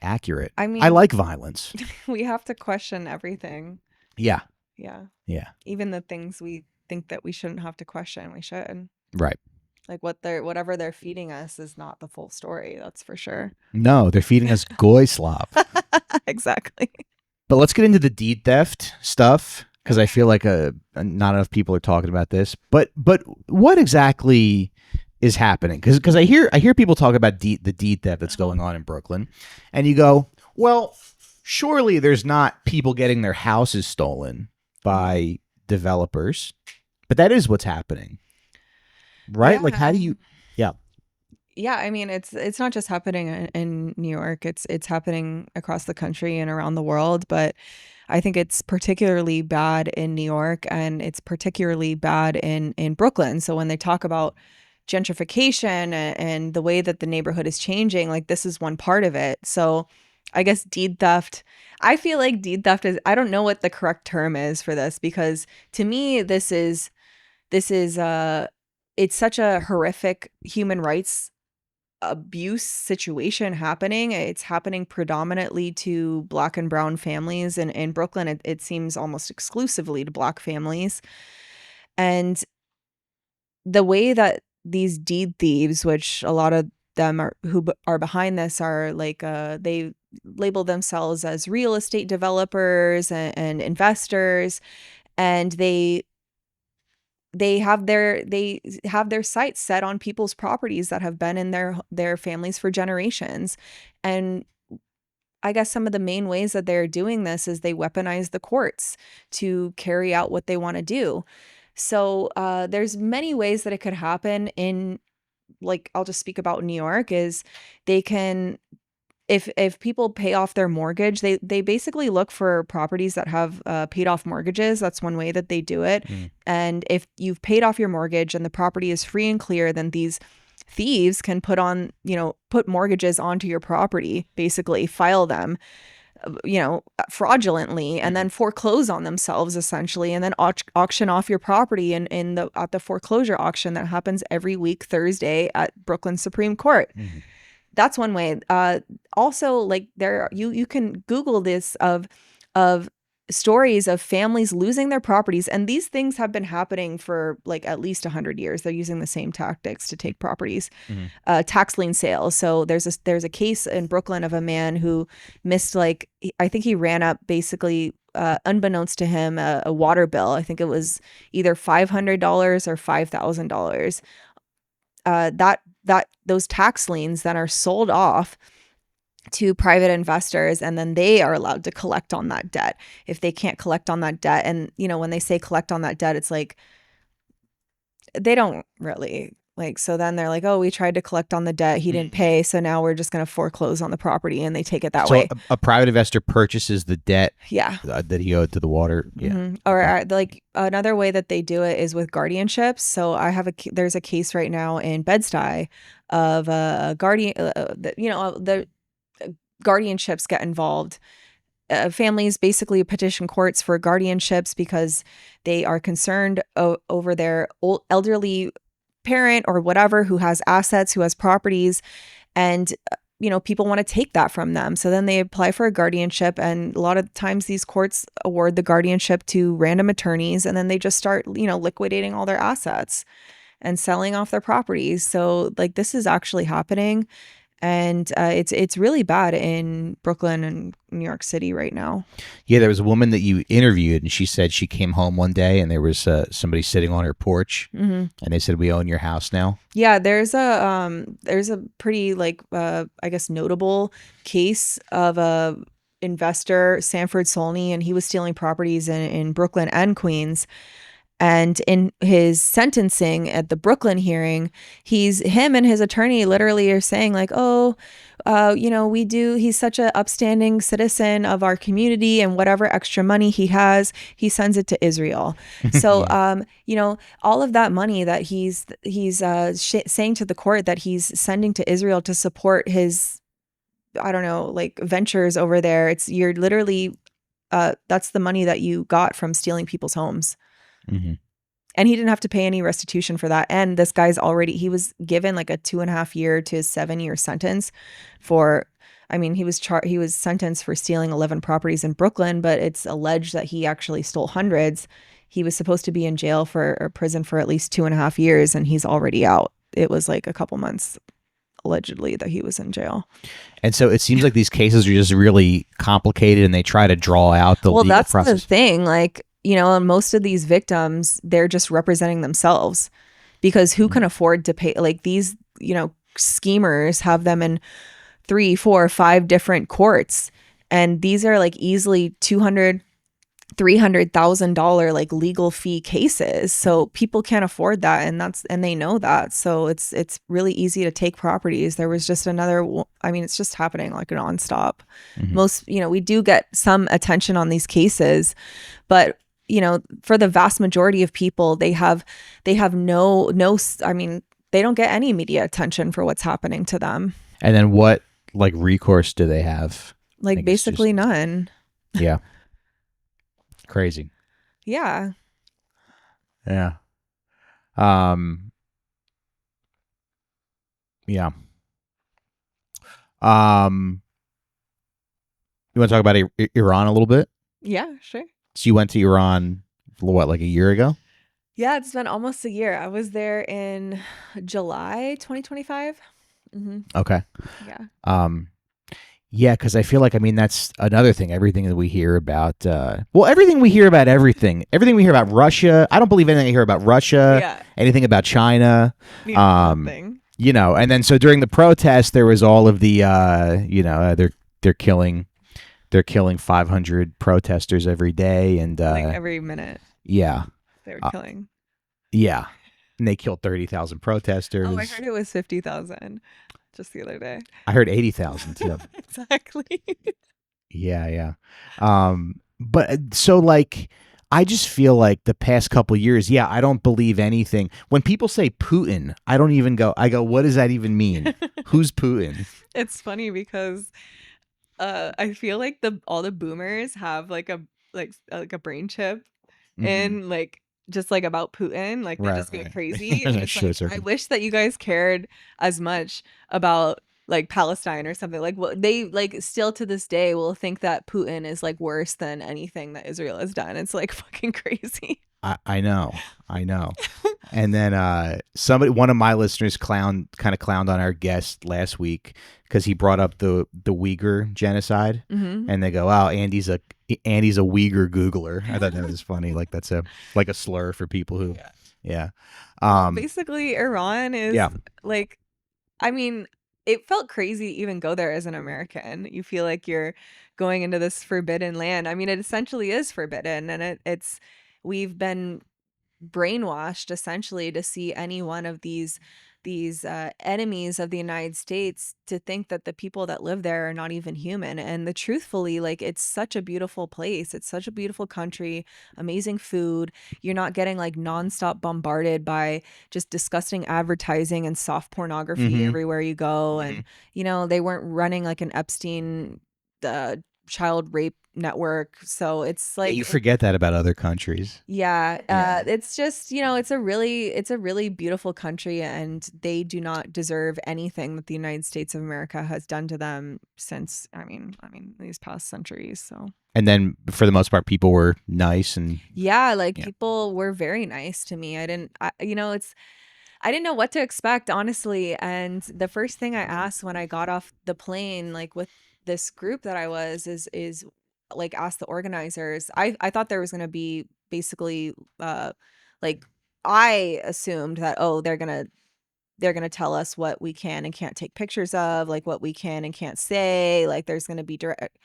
accurate. I mean, I like violence. We have to question everything. Yeah. Yeah. Even the things we think that we shouldn't have to question, we should. Right. Like whatever they're feeding us is not the full story, that's for sure. No, they're feeding us goy slop. Exactly. But let's get into the deed theft stuff, because I feel like not enough people are talking about this. But what exactly is happening? Because I hear people talk about the deed theft that's going on in Brooklyn, and you go, well, surely there's not people getting their houses stolen by developers, but that is what's happening, right? Yeah. Like, how do you? Yeah. Yeah, I mean, it's not just happening in New York. It's happening across the country and around the world. But I think it's particularly bad in New York, and it's particularly bad in Brooklyn. So when they talk about gentrification and the way that the neighborhood is changing, like this is one part of it. So I guess deed theft. I feel like deed theft is, I don't know what the correct term is for this, because to me this is it's such a horrific human rights abuse situation happening. It's happening predominantly to Black and brown families, and in Brooklyn it seems almost exclusively to Black families. And the way that these deed thieves, which a lot of them are who are behind this, are like they label themselves as real estate developers and investors, and they have their sights set on people's properties that have been in their families for generations. And I guess some of the main ways that they're doing this is they weaponize the courts to carry out what they want to do. So there's many ways that it could happen in, like, I'll just speak about New York, is they can, if people pay off their mortgage, they basically look for properties that have paid off mortgages. That's one way that they do it. And if you've paid off your mortgage and the property is free and clear, then these thieves can put mortgages onto your property, basically file them, fraudulently, and then foreclose on themselves essentially, and then auction off your property at the foreclosure auction that happens every week Thursday at Brooklyn Supreme Court. That's one way. Also, like you can Google this of stories of families losing their properties, and these things have been happening for like at least 100 years. They're using the same tactics to take properties. Tax lien sales. So there's a case in Brooklyn of a man who missed, like, I think he ran up basically unbeknownst to him a water bill. I think it was either $500 or $5,000. Those tax liens then are sold off to private investors, and then they are allowed to collect on that debt. If they can't collect on that debt, and when they say collect on that debt, it's like they don't really, like, so then they're like, oh, we tried to collect on the debt, he didn't pay, so now we're just going to foreclose on the property, and they take it that way. A private investor purchases the debt that he owed to the water. Or like another way that they do it is with guardianships. So there's a case right now in Bed-Stuy of a guardian, the guardianships get involved. Families basically petition courts for guardianships because they are concerned over their elderly parent or whatever who has assets, who has properties, and people want to take that from them. So then they apply for a guardianship, and a lot of times these courts award the guardianship to random attorneys, and then they just start liquidating all their assets and selling off their properties. So like this is actually happening, and it's really bad in Brooklyn and New York City right now. Yeah, there was a woman that you interviewed, and she said she came home one day and there was somebody sitting on her porch, and they said, "We own your house now." Yeah, there's a pretty I guess notable case of a investor, Sanford Solney, and he was stealing properties in Brooklyn and Queens. And in his sentencing at the Brooklyn hearing, him and his attorney literally are saying like, he's such an upstanding citizen of our community, and whatever extra money he has, he sends it to Israel. So, all of that money that he's saying to the court that he's sending to Israel to support his, ventures over there. You're literally, that's the money that you got from stealing people's homes. And he didn't have to pay any restitution for that. And this guy's he was given like a 2.5 year to 7 year sentence he was sentenced for stealing 11 properties in Brooklyn, but it's alleged that he actually stole hundreds. He was supposed to be in jail or prison for at least 2.5 years, and he's already out. It was like a couple months allegedly that he was in jail. And so it seems like these cases are just really complicated, and they try to draw out the legal process. Well, that's the thing. Like, most of these victims, they're just representing themselves, because who can afford to pay? Like these, schemers have them in 3, 4, 5 different courts, And these are like easily $200,000-$300,000 like legal fee cases. So people can't afford that, and they know that. So it's really easy to take properties. There was just it's just happening like nonstop. Most, we do get some attention on these cases, but for the vast majority of people, they have no, they don't get any media attention for what's happening to them. And then what like recourse do they have? Like basically none. Yeah. Crazy. Yeah. Yeah. Yeah. You want to talk about Iran a little bit? Yeah, sure. So you went to Iran, what, like a year ago? Yeah, it's been almost a year. I was there in July 2025. Okay. Yeah. Yeah, because I feel like, that's another thing. Everything that we hear about, everything we hear about everything we hear about Russia. I don't believe anything I hear about Russia, anything about China. Nothing. And then so during the protest, there was all of the, they're killing 500 protesters every day. And like every minute. Yeah. They were killing. Yeah. And they killed 30,000 protesters. Oh, I heard it was 50,000 just the other day. I heard 80,000 too. Exactly. Yeah. But so like, I just feel like the past couple years, I don't believe anything. When people say Putin, I don't even go, what does that even mean? Who's Putin? It's funny because I feel like all the boomers have like a brain chip and like just like about Putin, like they just go crazy. And it's like, I wish that you guys cared as much about like Palestine or something. Like what they like still to this day will think that Putin is like worse than anything that Israel has done. It's like fucking crazy. I know. And then one of my listeners kind of clowned on our guest last week because he brought up the Uyghur genocide, and they go, "Oh, Andy's a Uyghur Googler." I thought that was funny. Like that's a slur for people who, Basically, Iran is like, it felt crazy to even go there as an American. You feel like you're going into this forbidden land. It essentially is forbidden, and we've been brainwashed essentially to see any one of these enemies of the United States to think that the people that live there are not even human. And truthfully, like, it's such a beautiful place. It's such a beautiful country, amazing food. You're not getting like nonstop bombarded by just disgusting advertising and soft pornography everywhere you go. And they weren't running like an Epstein child rape network. So it's like, you forget that about other countries. It's just, it's a really beautiful country, and they do not deserve anything that the United States of America has done to them since these past centuries. So, and then for the most part, people were nice and people were very nice to me. I didn't know what to expect, honestly. And the first thing I asked when I got off the plane, like with this group that I was, is like ask the organizers. I thought there was going to be basically like, I assumed that, they're going to tell us what we can and can't take pictures of, like what we can and can't say, like there's going to be direct.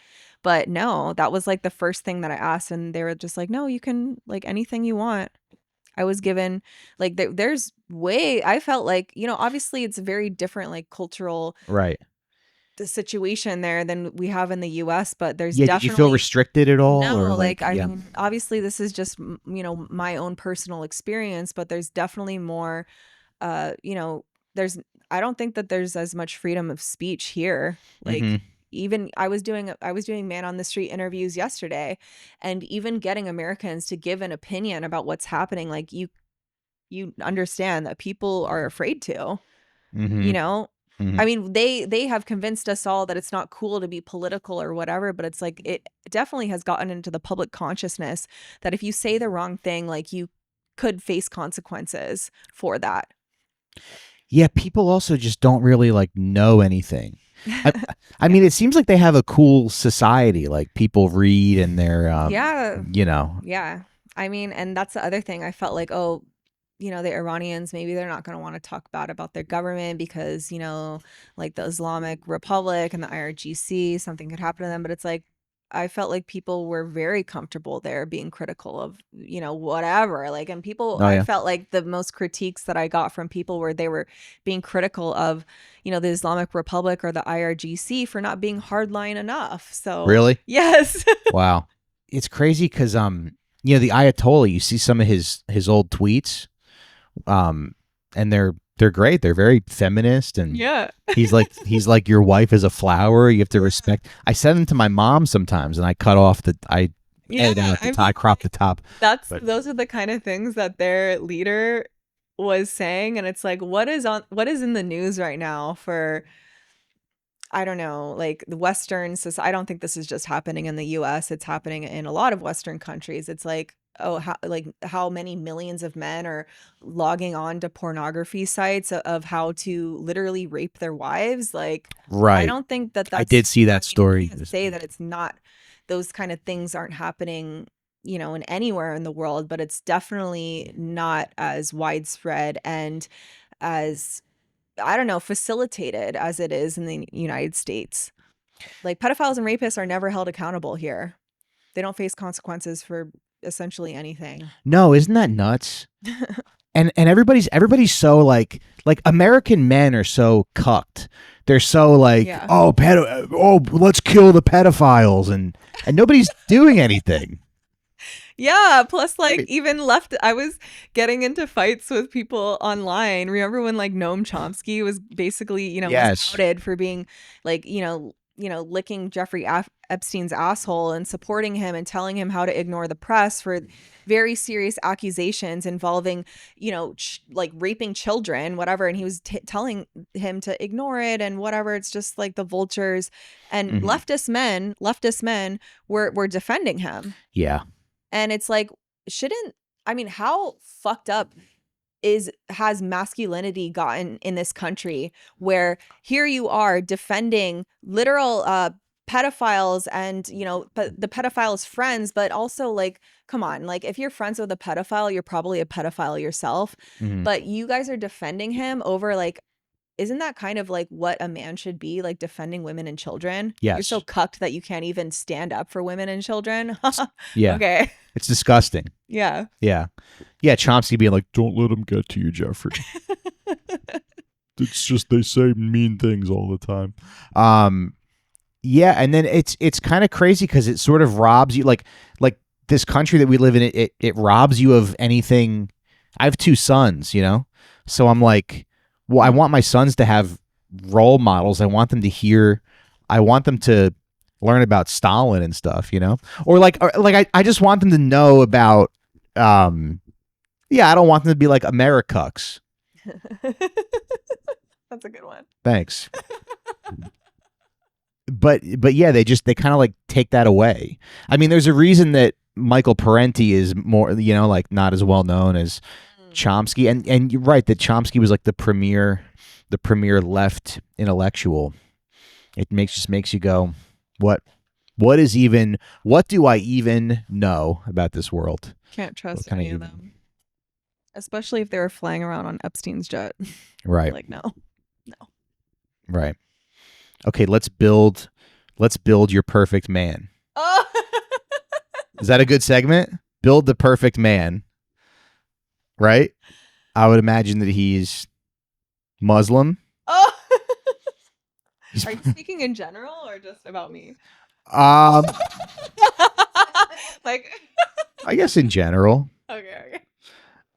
But no, that was like the first thing that I asked, and they were just like, no, you can, like, anything you want. I was given like I felt like, obviously it's a very different like cultural the situation there than we have in the US, but there's definitely. Did you feel restricted at all? No, I mean, obviously this is just, my own personal experience, but there's definitely more, I don't think that there's as much freedom of speech here. Like, even I was doing man on the street interviews yesterday, and even getting Americans to give an opinion about what's happening, like you understand that people are afraid to, I mean, they have convinced us all that it's not cool to be political or whatever, but it's like, it definitely has gotten into the public consciousness that if you say the wrong thing, like, you could face consequences for that. Yeah, people also just don't really like know anything. I mean, it seems like they have a cool society. Like, people read and they're, Yeah. I mean, and that's the other thing. I felt like, the Iranians, maybe they're not going to want to talk bad about their government because, like the Islamic Republic and the IRGC, something could happen to them. But it's like, I felt like people were very comfortable there being critical of, whatever. Like, and people, Oh, yeah. I felt like the most critiques that I got from people were they were being critical of, the Islamic Republic or the IRGC for not being hardline enough. So Really? yes. Wow. It's crazy because the Ayatollah, you see some of his old tweets, and they're great. They're very feminist, and Yeah. he's like your wife is a flower. You have to respect. I send them to my mom sometimes, and I cut off I edit out the top, I crop the top. Those are the kind of things that their leader was saying, and it's like, what is in the news right now for, I don't know, like the Western society. I don't think this is just happening in the US. It's happening in a lot of Western countries. It's like, how many millions of men are logging on to pornography sites of how to literally rape their wives. Like, right. I don't think that's, I did see that story. You can't say that it's not, those kind of things aren't happening, in anywhere in the world, but it's definitely not as widespread and as, I don't know, facilitated as it is in the United States. Like, pedophiles and rapists are never held accountable here. They don't face consequences for essentially anything. No, isn't that nuts? and everybody's so like American men are so cucked. They're so like, Yeah. Let's kill the pedophiles, and nobody's doing anything. Yeah, plus like even I was getting into fights with people online. Remember when like Noam Chomsky was basically, Yes. was outed for being like, licking Jeffrey Epstein's asshole and supporting him and telling him how to ignore the press for very serious accusations involving, like raping children, whatever. And he was telling him to ignore it and whatever. It's just like the vultures and leftist men were defending him. Yeah. And it's like, how fucked up has masculinity gotten in this country where here you are defending literal pedophiles and, the pedophile's friends, but also like, come on, like if you're friends with a pedophile, you're probably a pedophile yourself, but you guys are defending him over like, isn't that kind of like what a man should be, like defending women and children? Yes. You're so cucked that you can't even stand up for women and children. Yeah. Okay. It's disgusting. Yeah. Yeah. Yeah. Chomsky being like, don't let them get to you, Jeffrey. It's just they say mean things all the time. Yeah. And then it's kind of crazy because it sort of robs you, like this country that we live in, it robs you of anything. I have 2 sons, so I'm like, well, I want my sons to have role models. I want them to learn about Stalin and stuff, or I just want them to know about, I don't want them to be like Americucks. That's a good one. Thanks. But yeah, they kind of like take that away. I mean, there's a reason that Michael Parenti is more, like not as well known as Chomsky, and you're right that Chomsky was like the premier left intellectual. It just makes you go, what do I even know about this world? Can't trust any of them, especially if they were flying around on Epstein's jet. Right. Like no. Right. Okay, let's build your perfect man. Oh. Is that a good segment? Build the perfect man. Right? I would imagine that he's Muslim. Oh. Are you speaking in general or just about me? Like I guess in general. Okay.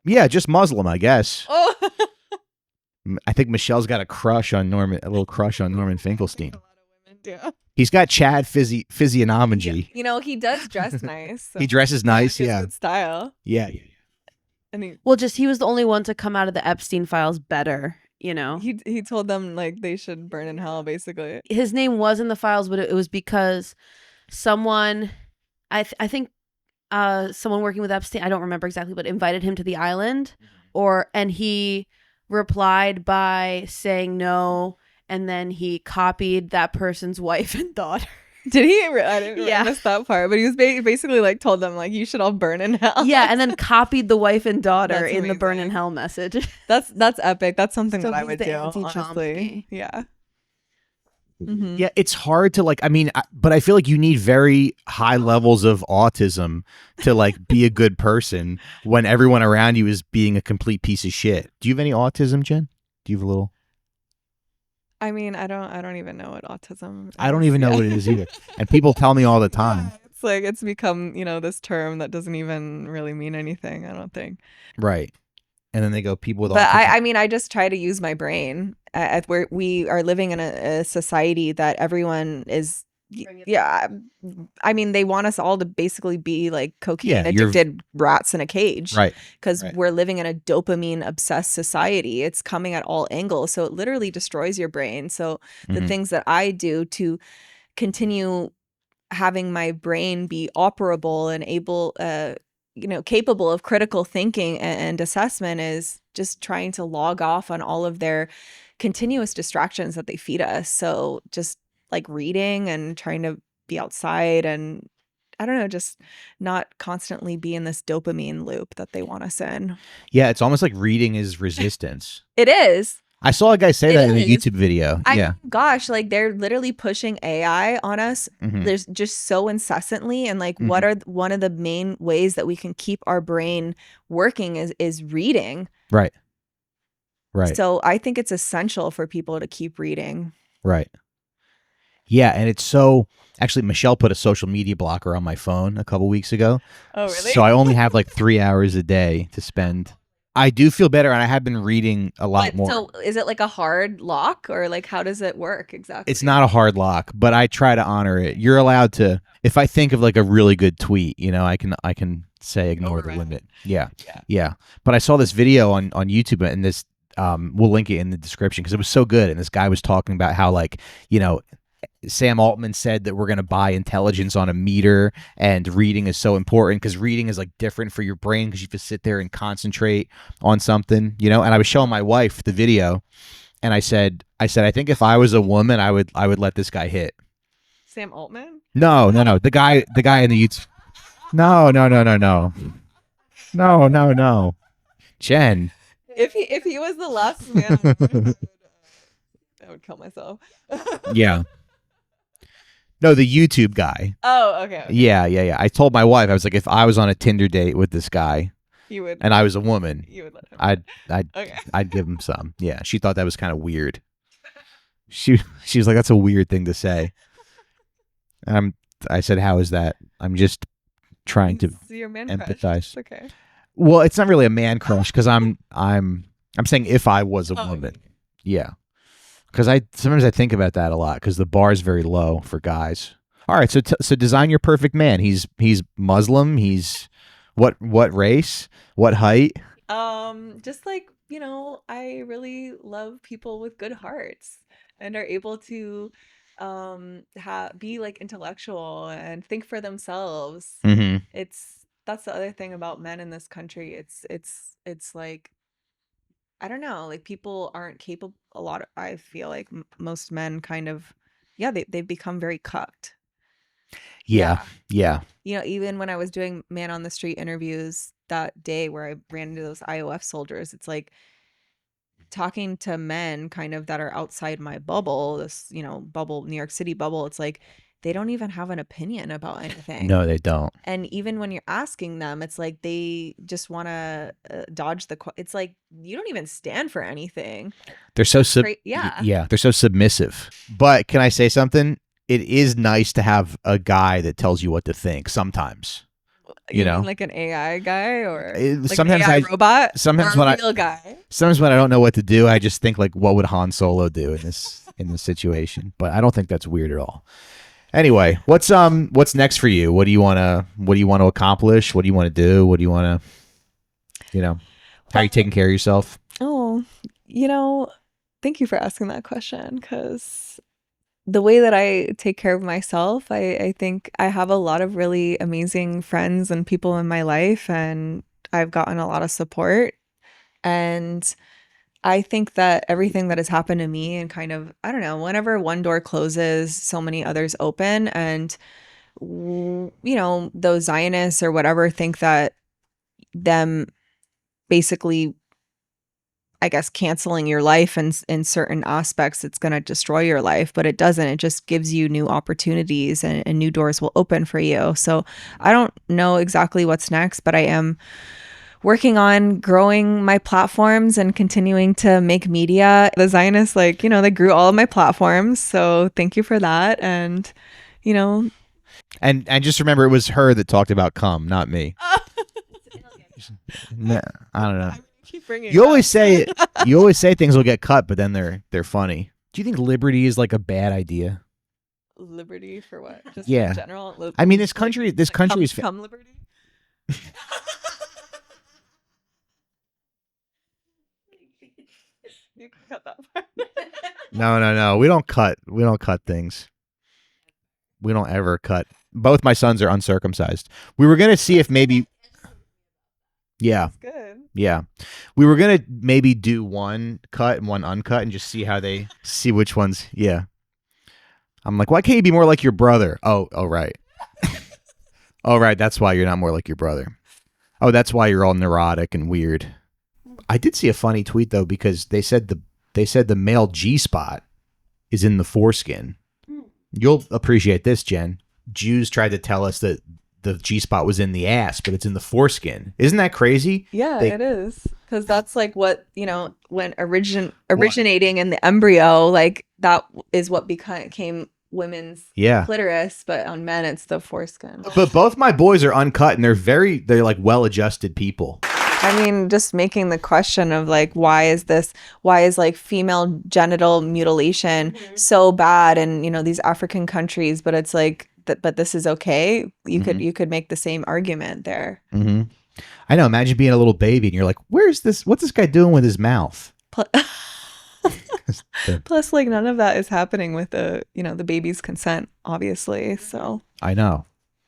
Yeah, just Muslim, I guess. Oh. I think Michelle's got a little crush on Norman Finkelstein. A lot of women do. He's got Chad physiognomy. He does dress nice. So He dresses nice, yeah. Good style. Yeah. And he was the only one to come out of the Epstein files better, He told them like they should burn in hell, basically. His name was in the files, but it was because someone, I think someone working with Epstein, I don't remember exactly, but invited him to the island, and he replied by saying no, and then he copied that person's wife and daughter. Did he? I didn't miss that part, but he was basically like told them like you should all burn in hell. Yeah, and then copied the wife and daughter That's in the amazing. burn in hell message. That's epic. That's something So that I he's would the do. anti-Chomsky. Honestly, yeah. Yeah, it's hard to like, I mean, but I feel like you need very high levels of autism to like be a good person when everyone around you is being a complete piece of shit. Do you have any autism, Jen? Do you have a little? I mean, I don't even know what autism is. I don't even know what it is either. And people tell me all the time. Yeah, it's like it's become, this term that doesn't even really mean anything, I don't think. Right. And then they go, people with But autism. I mean, I just try to use my brain. We are living in a society that everyone is. Yeah, I mean, they want us all to basically be like cocaine addicted rats in a cage, right? Because we're living in a dopamine obsessed society. It's coming at all angles, so it literally destroys your brain. So the things that I do to continue having my brain be operable and able, capable of critical thinking and assessment is just trying to log off on all of their continuous distractions that they feed us. So just like reading and trying to be outside and I don't know, just not constantly be in this dopamine loop that they want us in. Yeah, it's almost like reading is resistance. It is. I saw a guy say that in a YouTube video. Gosh, like they're literally pushing AI on us. There's just so incessantly, and like what are one of the main ways that we can keep our brain working is reading. Right. So I think it's essential for people to keep reading. Right. Yeah, and it's so actually Michelle put a social media blocker on my phone a couple weeks ago. Oh, really? So I only have like 3 hours a day to spend. I do feel better, and I have been reading a lot more. So is it like a hard lock, or like how does it work exactly? It's not a hard lock, but I try to honor it. You're allowed to, if I think of like a really good tweet, I can say ignore the limit. Yeah. But I saw this video on YouTube, and this we'll link it in the description because it was so good. And this guy was talking about how like Sam Altman said that we're going to buy intelligence on a meter, and reading is so important because reading is like different for your brain because you have to sit there and concentrate on something, And I was showing my wife the video, and I said, I think if I was a woman, I would let this guy hit. Sam Altman? No. The guy in the YouTube. No. Jen. If he was the last man, I would kill myself. Yeah. No, the YouTube guy. Oh, okay. Yeah. I told my wife, I was like, if I was on a Tinder date with this guy, you would, and I was a woman, you would let him. I'd give him some. Yeah, she thought that was kind of weird. She was like, that's a weird thing to say. I said, how is that? I'm just trying to your man empathize. Crush. Okay. Well, it's not really a man crush because I'm saying if I was a woman. Yeah. Because sometimes I think about that a lot because the bar is very low for guys. All right, so design your perfect man. He's Muslim. He's what race? What height? Just like I really love people with good hearts and are able to be like intellectual and think for themselves. That's the other thing about men in this country. It's like, I don't know, like people aren't capable. I feel like most men kind of, they've become very cucked. Yeah. Even when I was doing man on the street interviews that day where I ran into those IOF soldiers, it's like talking to men kind of that are outside my bubble, this, bubble, New York City bubble. It's like, they don't even have an opinion about anything. No, they don't. And even when you're asking them, it's like they just want to dodge it's like you don't even stand for anything. They're so they're so submissive. But can I say something? It is nice to have a guy that tells you what to think sometimes. You know, like an AI guy or like sometimes an AI robot. Sometimes or when a real guy. Sometimes when I don't know what to do, I just think like, what would Han Solo do in this situation? But I don't think that's weird at all. Anyway, what's next for you? What do you want to accomplish? What do you want to do? What do you want to, how are you taking care of yourself? Oh, thank you for asking that question, because the way that I take care of myself, I think I have a lot of really amazing friends and people in my life, and I've gotten a lot of support. And I think that everything that has happened to me and kind of, I don't know, whenever one door closes, so many others open. And, those Zionists or whatever think that them basically I guess, canceling your life, and in certain aspects it's going to destroy your life, but it doesn't. It just gives you new opportunities, and new doors will open for you. So I don't know exactly what's next, but I am working on growing my platforms and continuing to make media. The Zionists, like, they grew all of my platforms, so thank you for that. And and just remember, it was her that talked about cum, not me. No, I don't know. You always say things will get cut, but then they're funny. Do you think liberty is like a bad idea? Liberty for what? Just in general. I mean, this country is cum liberty. You can cut that part. No. We don't cut things. We don't ever cut. Both my sons are uncircumcised. We were gonna see if maybe. Yeah. That's good. Yeah. We were going to maybe do one cut and one uncut and just see which ones. Yeah. I'm like, why can't you be more like your brother? Oh, right. Oh, right. That's why you're not more like your brother. Oh, that's why you're all neurotic and weird. I did see a funny tweet, though, because they said the male G-spot is in the foreskin. You'll appreciate this, Jen. Jews tried to tell us that the G-spot was in the ass, but it's in the foreskin. Isn't that crazy? Yeah, it is. Because that's like what, when originating in the embryo, like that is what became women's clitoris, but on men it's the foreskin. But both my boys are uncut, and they're like well-adjusted people. I mean, just making the question of like, why is like female genital mutilation so bad in, these African countries, but it's like, but this is okay. You could make the same argument there. Mm-hmm. I know. Imagine being a little baby and you're like, what's this guy doing with his mouth? Plus, like, none of that is happening with the baby's consent, obviously. So I know.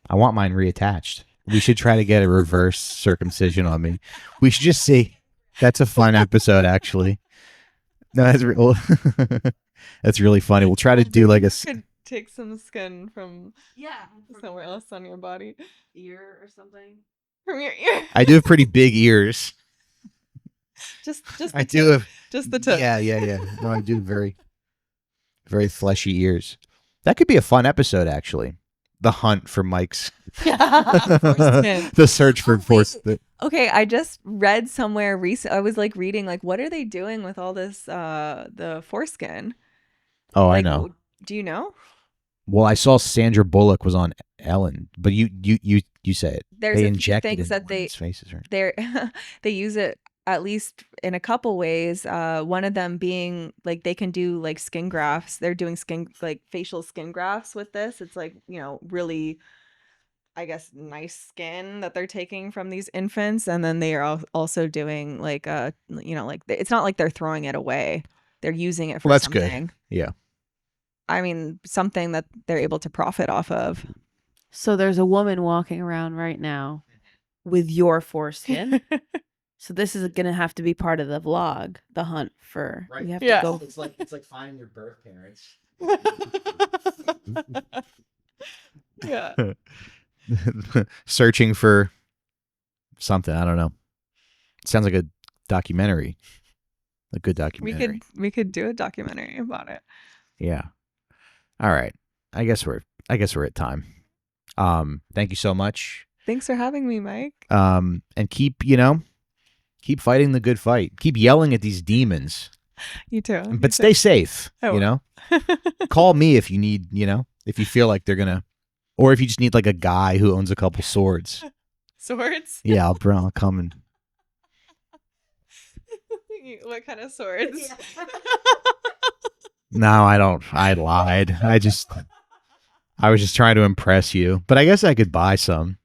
I want mine reattached. We should try to get a reverse circumcision on me. We should just see. That's a fun episode, actually. No, that's really funny. We'll try to do like a. Take some skin from somewhere else on your body, ear or something from your ear. I do have pretty big ears. Just I do have just the tip. Yeah. No, I do very, very fleshy ears. That could be a fun episode, actually. The hunt for Mike's. The search for force. Okay, I just read somewhere recent. I was like reading like, what are they doing with all this the foreskin? Oh, like, I know. Do you know? Well, I saw Sandra Bullock was on Ellen, but you say it. There's they a inject few it things in that women's faces, right? They use it at least in a couple ways. One of them being like they can do like skin grafts. They're doing facial skin grafts with this. It's like, really, I guess, nice skin that they're taking from these infants, and then they are also doing like it's not like they're throwing it away. They're using it for that's something. Good. Yeah. I mean, something that they're able to profit off of. So there's a woman walking around right now with your foreskin. So this is going to have to be part of the vlog, the hunt for. Right. You have to go. It's like finding your birth parents. Yeah. Searching for something. I don't know. It sounds like a documentary. A good documentary. We could do a documentary about it. Yeah. All right. I guess we're at time. Thank you so much. Thanks for having me, Mike. And keep fighting the good fight. Keep yelling at these demons. You too. But stay safe, Call me if you need, if you feel like they're going to, or if you just need like a guy who owns a couple swords. Swords? Yeah, I'll come and. What kind of swords? Yeah. No, I don't. I lied. I was just trying to impress you. But I guess I could buy some.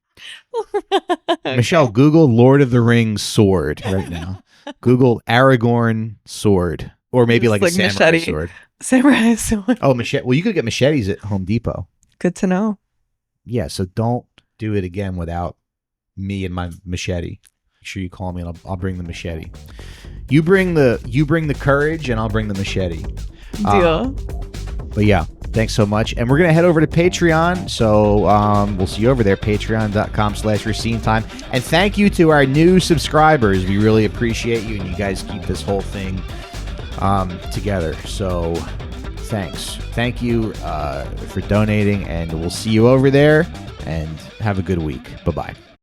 Okay. Michelle, Google Lord of the Rings sword right now. Google Aragorn sword. Or maybe like a samurai machete. Sword. Samurai sword. Oh, machete. Well, you could get machetes at Home Depot. Good to know. Yeah, so don't do it again without me and my machete. Make sure you call me and I'll bring the machete. You bring the courage and I'll bring the machete. Deal. But yeah, Thanks so much. And we're going to head over to Patreon. So we'll see you over there, patreon.com/RacineTime. And thank you to our new subscribers. We really appreciate you, and you guys keep this whole thing together. So thanks. Thank you for donating, and we'll see you over there, and have a good week. Bye-bye.